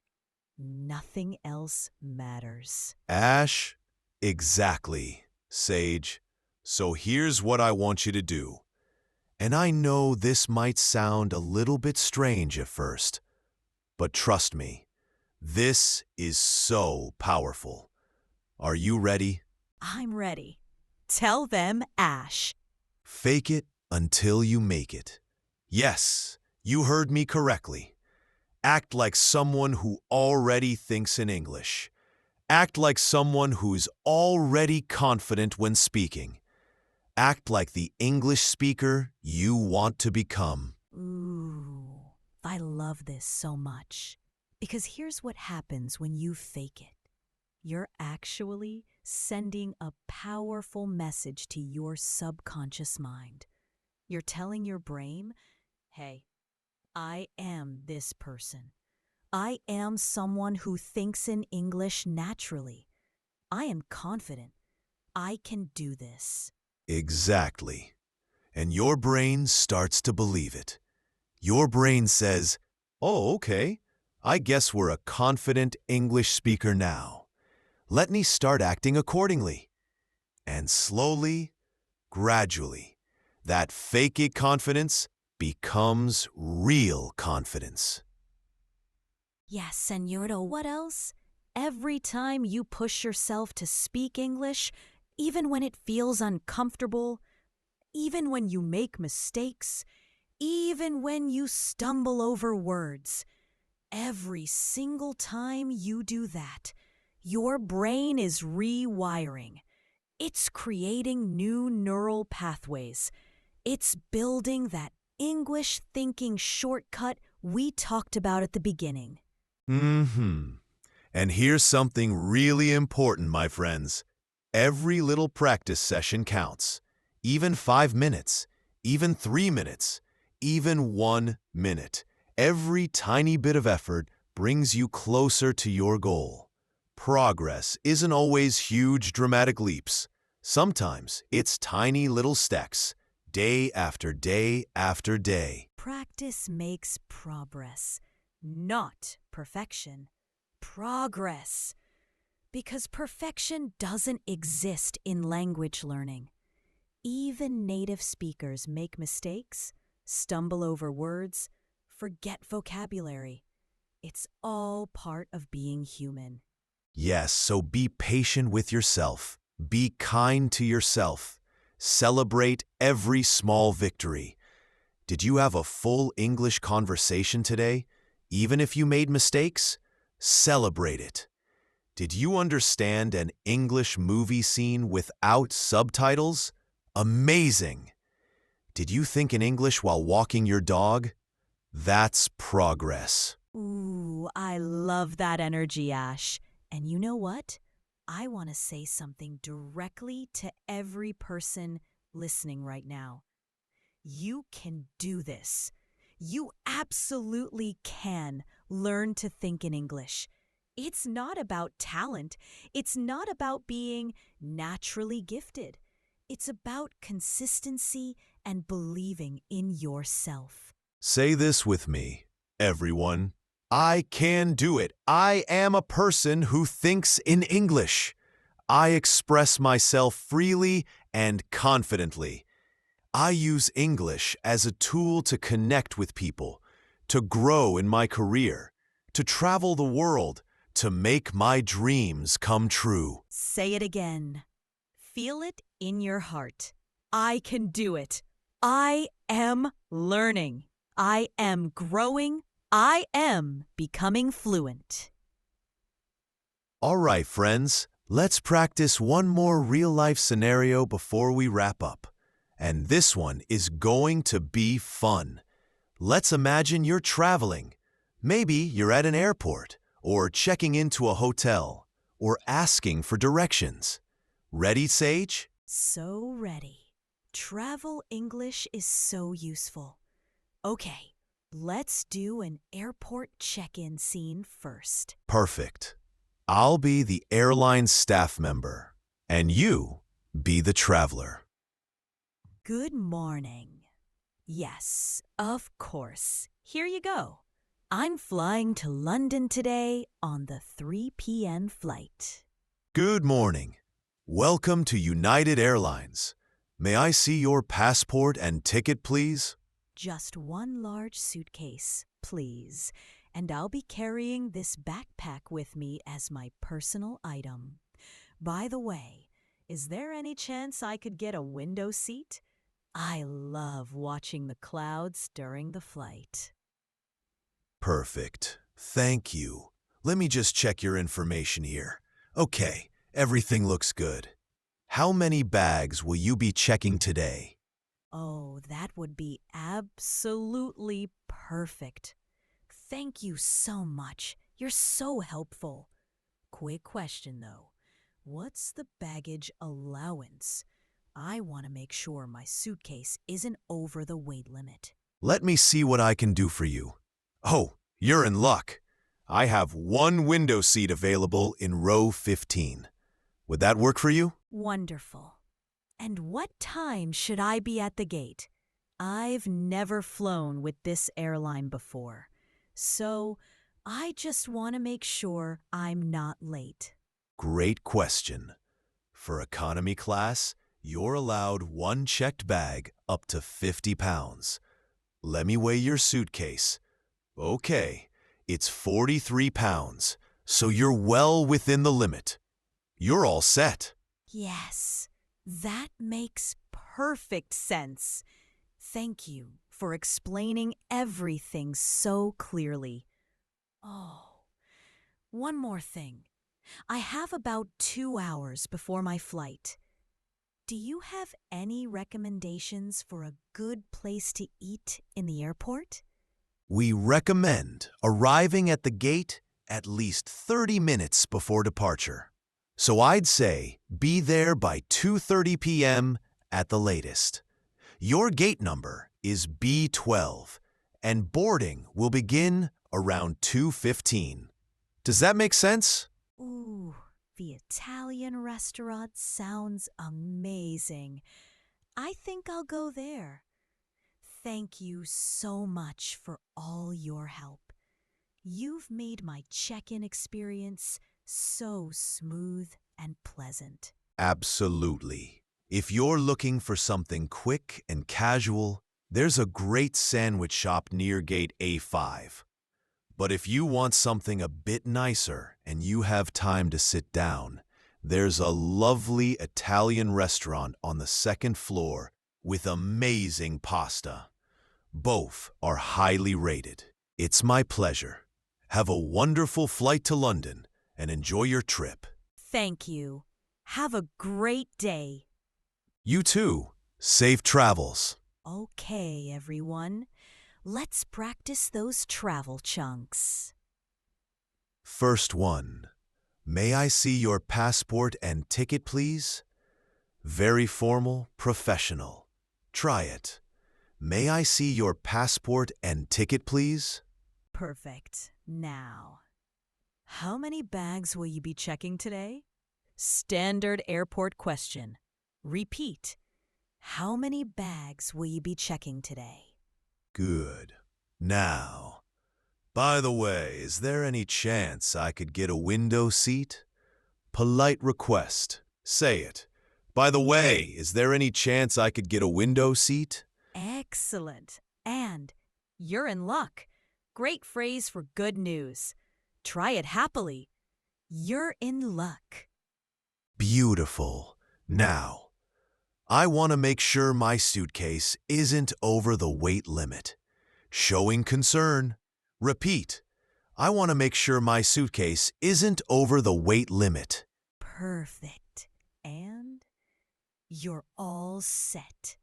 nothing else matters. Ash, exactly, Sage. So here's what I want you to do. And I know this might sound a little bit strange at first, but trust me, this is so powerful. Are you ready? I'm ready. Tell them, Ash. Fake it until you make it. Yes, you heard me correctly. Act like someone who already thinks in English. Act like someone who's already confident when speaking. Act like the English speaker you want to become. Ooh, I love this so much. Because here's what happens when you fake it. You're actually sending a powerful message to your subconscious mind. You're telling your brain, hey, I am this person. I am someone who thinks in English naturally. I am confident. I can do this. Exactly. And your brain starts to believe it. Your brain says, "Oh, okay. I guess we're a confident English speaker now. Let me start acting accordingly." And slowly, gradually, that fake it confidence becomes real confidence. Yes, and you know what else? Every time you push yourself to speak English, even when it feels uncomfortable, even when you make mistakes, even when you stumble over words, every single time you do that, your brain is rewiring. It's creating new neural pathways. It's building that English thinking shortcut we talked about at the beginning. Mm-hmm. And here's something really important, my friends. Every little practice session counts. Even 5 minutes, even 3 minutes, even 1 minute. Every tiny bit of effort brings you closer to your goal. Progress isn't always huge, dramatic leaps. Sometimes it's tiny little steps, day after day after day. Practice makes progress, not perfection. Progress. Because perfection doesn't exist in language learning. Even native speakers make mistakes, stumble over words, forget vocabulary. It's all part of being human. Yes, so be patient with yourself. Be kind to yourself. Celebrate every small victory. Did you have a full English conversation today? Even if you made mistakes? Celebrate it. Did you understand an English movie scene without subtitles? Amazing! Did you think in English while walking your dog? That's progress. Ooh, I love that energy, Ash. And you know what? I want to say something directly to every person listening right now. You can do this. You absolutely can learn to think in English. It's not about talent. It's not about being naturally gifted. It's about consistency and believing in yourself. Say this with me, everyone. I can do it. I am a person who thinks in English. I express myself freely and confidently. I use English as a tool to connect with people, to grow in my career, to travel the world, to make my dreams come true. Say it again. Feel it in your heart. I can do it. I am learning. I am growing. I am becoming fluent. All right, friends, let's practice one more real-life scenario before we wrap up. And this one is going to be fun. Let's imagine you're traveling. Maybe you're at an airport, or checking into a hotel, or asking for directions. Ready, Sage? So ready. Travel English is so useful. Okay, let's do an airport check-in scene first. Perfect. I'll be the airline staff member, and you be the traveler. Good morning. Yes, of course. Here you go. I'm flying to London today on the 3 p.m. flight. Good morning. Welcome to United Airlines. May I see your passport and ticket, please? Just one large suitcase, please, and I'll be carrying this backpack with me as my personal item. By the way, is there any chance I could get a window seat? I love watching the clouds during the flight. Perfect. Thank you. Let me just check your information here. Okay, everything looks good. How many bags will you be checking today? Oh, that would be absolutely perfect. Thank you so much. You're so helpful. Quick question though. What's the baggage allowance? I want to make sure my suitcase isn't over the weight limit. Let me see what I can do for you. Oh, you're in luck. I have one window seat available in row 15. Would that work for you? Wonderful. And what time should I be at the gate? I've never flown with this airline before, so I just want to make sure I'm not late. Great question. For economy class, you're allowed one checked bag up to 50 pounds. Let me weigh your suitcase. Okay, it's 43 pounds, so you're well within the limit. You're all set. Yes, that makes perfect sense. Thank you for explaining everything so clearly. Oh, one more thing. I have about 2 hours before my flight. Do you have any recommendations for a good place to eat in the airport? We recommend arriving at the gate at least 30 minutes before departure. So I'd say be there by 2:30 p.m. at the latest. Your gate number is B12, and boarding will begin around 2:15. Does that make sense? Ooh, the Italian restaurant sounds amazing. I think I'll go there. Thank you so much for all your help. You've made my check-in experience so smooth and pleasant. Absolutely. If you're looking for something quick and casual, there's a great sandwich shop near gate A5. But if you want something a bit nicer and you have time to sit down, there's a lovely Italian restaurant on the second floor with amazing pasta. Both are highly rated. It's my pleasure. Have a wonderful flight to London and enjoy your trip. Thank you. Have a great day. You too. Safe travels. Okay, everyone. Let's practice those travel chunks. First one. May I see your passport and ticket, please? Very formal, professional. Try it. May I see your passport and ticket, please? Perfect. Now, how many bags will you be checking today? Standard airport question. Repeat. How many bags will you be checking today? Good. Now, by the way, is there any chance I could get a window seat? Polite request. Say it. By the way, is there any chance I could get a window seat? Excellent. And you're in luck. Great phrase for good news. Try it happily. You're in luck. Beautiful. Now, I want to make sure my suitcase isn't over the weight limit. Showing concern. Repeat. I want to make sure my suitcase isn't over the weight limit. Perfect. And you're all set,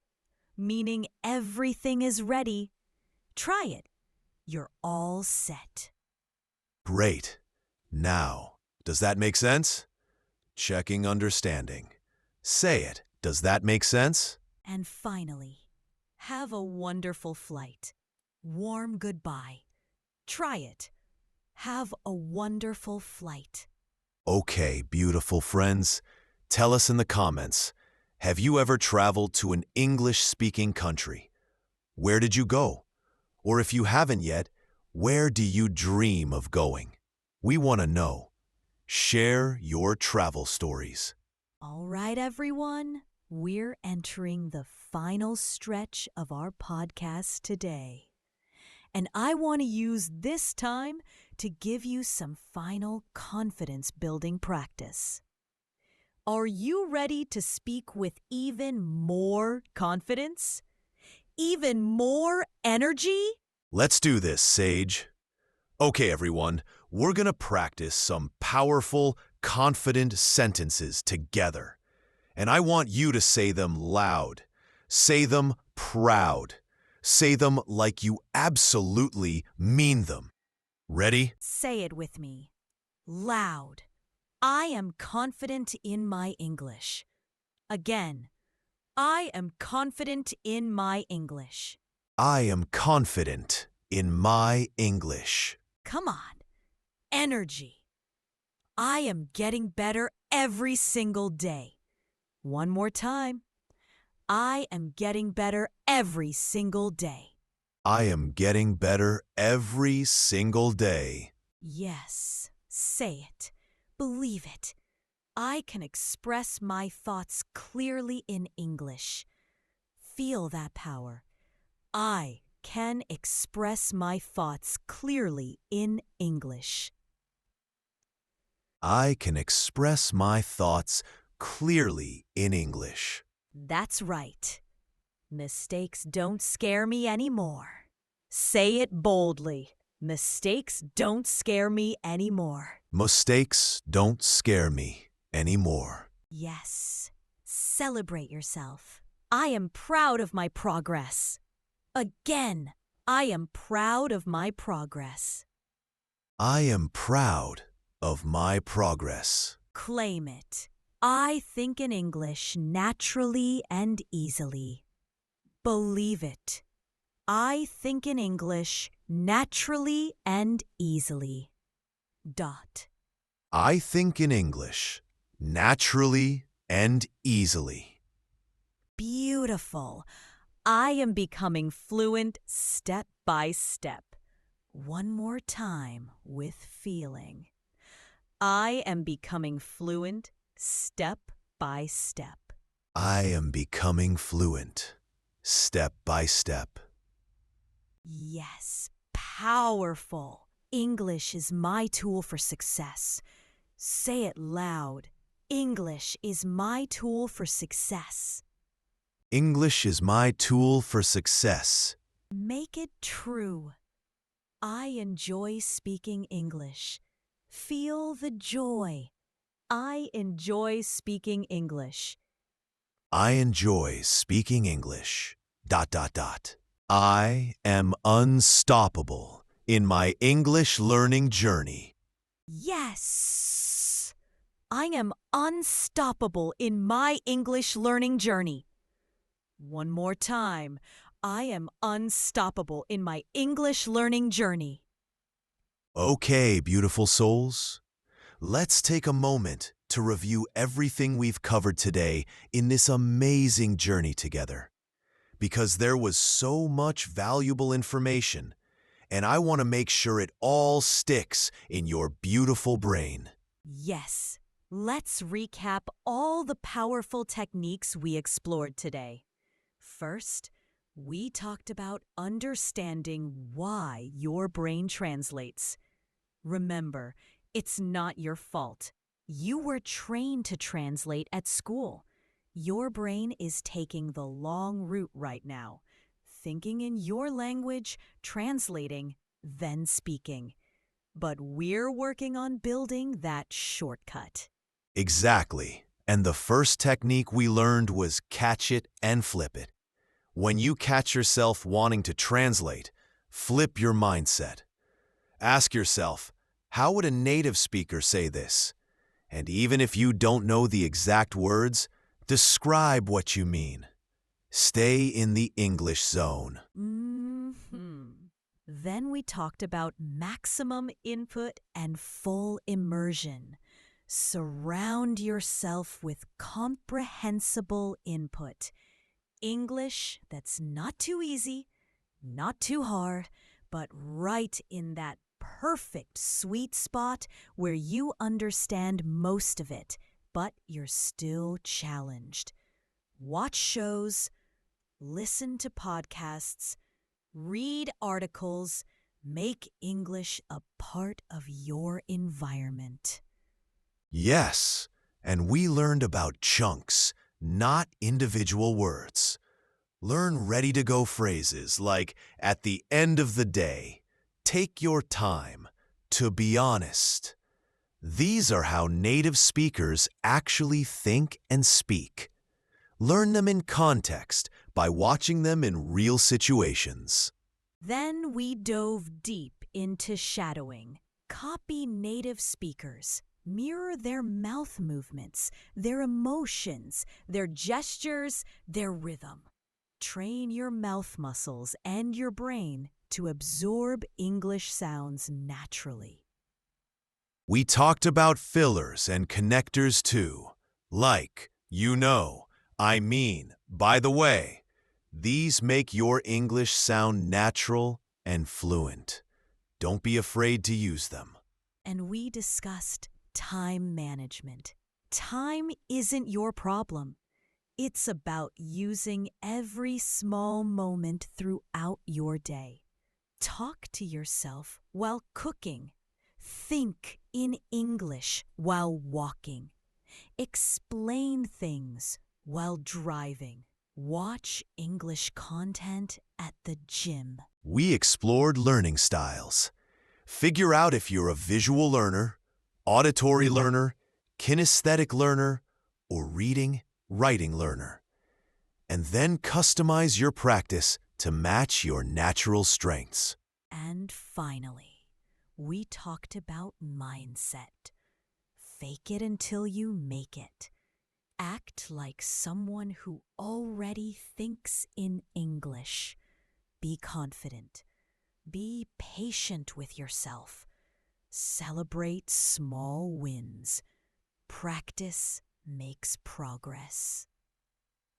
meaning everything is ready. Try it. You're all set. Great. Now, does that make sense? Checking understanding. Say it. Does that make sense? And finally, have a wonderful flight. Warm goodbye. Try it. Have a wonderful flight. Okay, beautiful friends. Tell us in the comments, have you ever traveled to an English-speaking country? Where did you go? Or if you haven't yet, where do you dream of going? We want to know. Share your travel stories. All right, everyone. We're entering the final stretch of our podcast today. And I want to use this time to give you some final confidence-building practice. Are you ready to speak with even more confidence? Even more energy? Let's do this, Sage. Okay, everyone, we're going to practice some powerful, confident sentences together. And I want you to say them loud. Say them proud. Say them like you absolutely mean them. Ready? Say it with me. Loud. I am confident in my English. Again. I am confident in my English. I am confident in my English. Come on. Energy. I am getting better every single day. One more time. I am getting better every single day. I am getting better every single day. Yes, say it. Believe it. I can express my thoughts clearly in English. Feel that power. I can express my thoughts clearly in English. I can express my thoughts clearly in English. That's right. Mistakes don't scare me anymore. Say it boldly. Mistakes don't scare me anymore. Mistakes don't scare me anymore. Yes. Celebrate yourself. I am proud of my progress. Again, I am proud of my progress. I am proud of my progress. Claim it. I think in English naturally and easily. Believe it. I think in English naturally and easily. Dot. I think in English naturally and easily. Beautiful. I am becoming fluent step by step. One more time with feeling. I am becoming fluent step by step. I am becoming fluent step by step. Yes, powerful. English is my tool for success. Say it loud. English is my tool for success. English is my tool for success. Make it true. I enjoy speaking English. Feel the joy. I enjoy speaking English. I enjoy speaking English. ... I am unstoppable in my English learning journey. Yes! I am unstoppable in my English learning journey. One more time. I am unstoppable in my English learning journey. Okay, beautiful souls. Let's take a moment to review everything we've covered today in this amazing journey together. Because there was so much valuable information, and I want to make sure it all sticks in your beautiful brain. Yes, let's recap all the powerful techniques we explored today. First, we talked about understanding why your brain translates. Remember, it's not your fault. You were trained to translate at school. Your brain is taking the long route right now, thinking in your language, translating, then speaking. But we're working on building that shortcut. Exactly. And the first technique we learned was catch it and flip it. When you catch yourself wanting to translate, flip your mindset. Ask yourself, how would a native speaker say this? And even if you don't know the exact words, describe what you mean. Stay in the English zone. Then we talked about maximum input and full immersion. Surround yourself with comprehensible input. English that's not too easy, not too hard, but right in that perfect sweet spot where you understand most of it, but you're still challenged. Watch shows, listen to podcasts, read articles, make English a part of your environment. Yes, and we learned about chunks, not individual words. Learn ready-to-go phrases like, at the end of the day, take your time, to be honest. These are how native speakers actually think and speak. Learn them in context by watching them in real situations. Then we dove deep into shadowing. Copy native speakers. Mirror their mouth movements, their emotions, their gestures, their rhythm. Train your mouth muscles and your brain to absorb English sounds naturally. We talked about fillers and connectors too, like, you know, I mean, by the way. These make your English sound natural and fluent. Don't be afraid to use them. And we discussed time management. Time isn't your problem. It's about using every small moment throughout your day. Talk to yourself while cooking. Think in English while walking. Explain things while driving. Watch English content at the gym. We explored learning styles. Figure out if you're a visual learner, auditory learner, kinesthetic learner, or reading, writing learner. And then customize your practice to match your natural strengths. And finally, we talked about mindset. Fake it until you make it. Act like someone who already thinks in English. Be confident. Be patient with yourself. Celebrate small wins. Practice makes progress.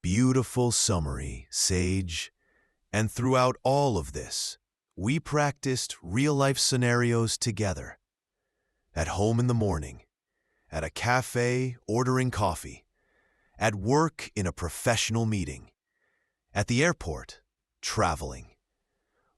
Beautiful summary, Sage. And throughout all of this, we practiced real-life scenarios together. At home in the morning, at a cafe ordering coffee, at work in a professional meeting, at the airport, traveling.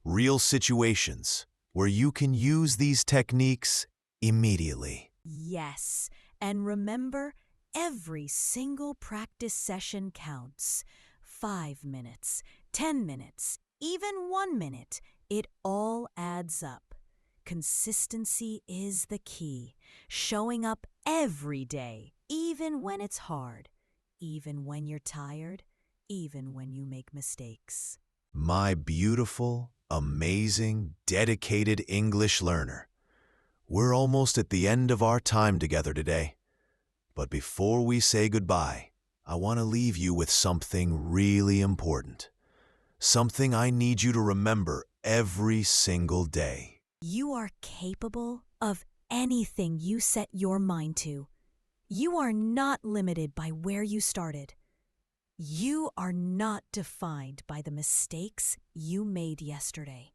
Real situations where you can use these techniques immediately. Yes, and remember, every single practice session counts. 5 minutes, 10 minutes, even 1 minute. It all adds up. Consistency is the key. Showing up every day, even when it's hard, even when you're tired, even when you make mistakes. My beautiful, amazing, dedicated English learner. We're almost at the end of our time together today. But before we say goodbye, I want to leave you with something really important. Something I need you to remember every single day. You are capable of anything you set your mind to. You are not limited by where you started. You are not defined by the mistakes you made yesterday.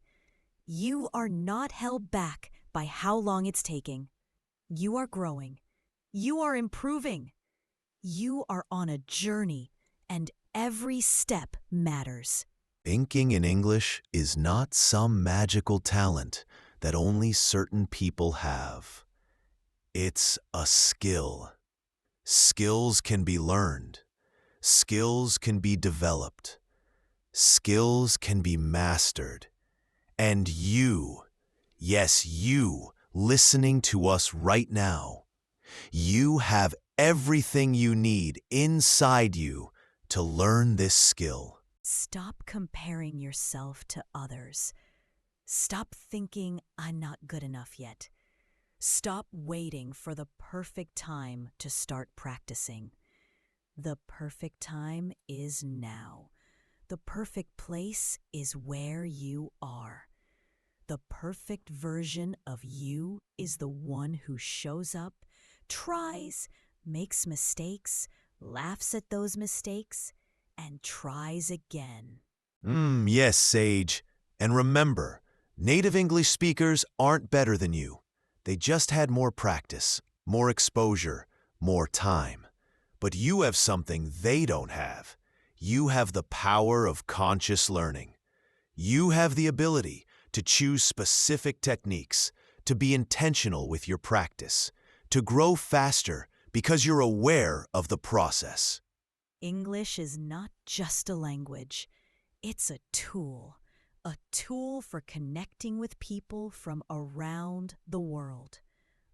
You are not held back by how long it's taking. You are growing. You are improving. You are on a journey, and every step matters. Thinking in English is not some magical talent that only certain people have. It's a skill. Skills can be learned. Skills can be developed. Skills can be mastered. And you, yes, you, listening to us right now. You have everything you need inside you to learn this skill. Stop comparing yourself to others. Stop thinking I'm not good enough yet. Stop waiting for the perfect time to start practicing. The perfect time is now. The perfect place is where you are. The perfect version of you is the one who shows up, tries, makes mistakes, laughs at those mistakes, and tries again. Yes, Sage. And remember, native English speakers aren't better than you. They just had more practice, more exposure, more time. But you have something they don't have. You have the power of conscious learning. You have the ability to choose specific techniques, to be intentional with your practice, to grow faster because you're aware of the process. English is not just a language, it's a tool for connecting with people from around the world,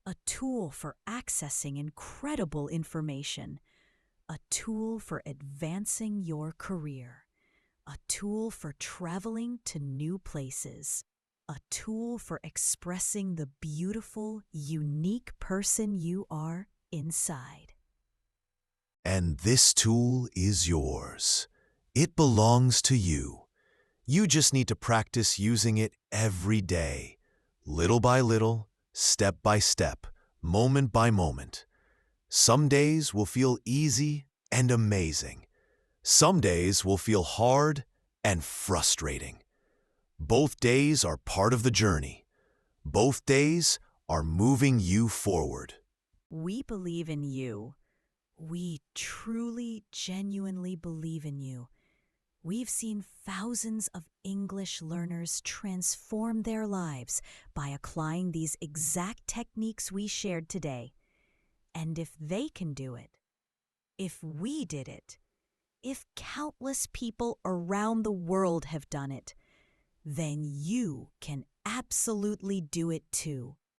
a tool for accessing incredible information, a tool for advancing your career, a tool for traveling to new places, a tool for expressing the beautiful, unique person you are inside. And this tool is yours. It belongs to you. You just need to practice using it every day, little by little, step by step, moment by moment. Some days will feel easy and amazing. Some days will feel hard and frustrating. Both days are part of the journey. Both days are moving you forward. We believe in you. We truly, genuinely believe in you. We've seen thousands of English learners transform their lives by applying these exact techniques we shared today. And if they can do it, if we did it, if countless people around the world have done it, then you can absolutely do it too.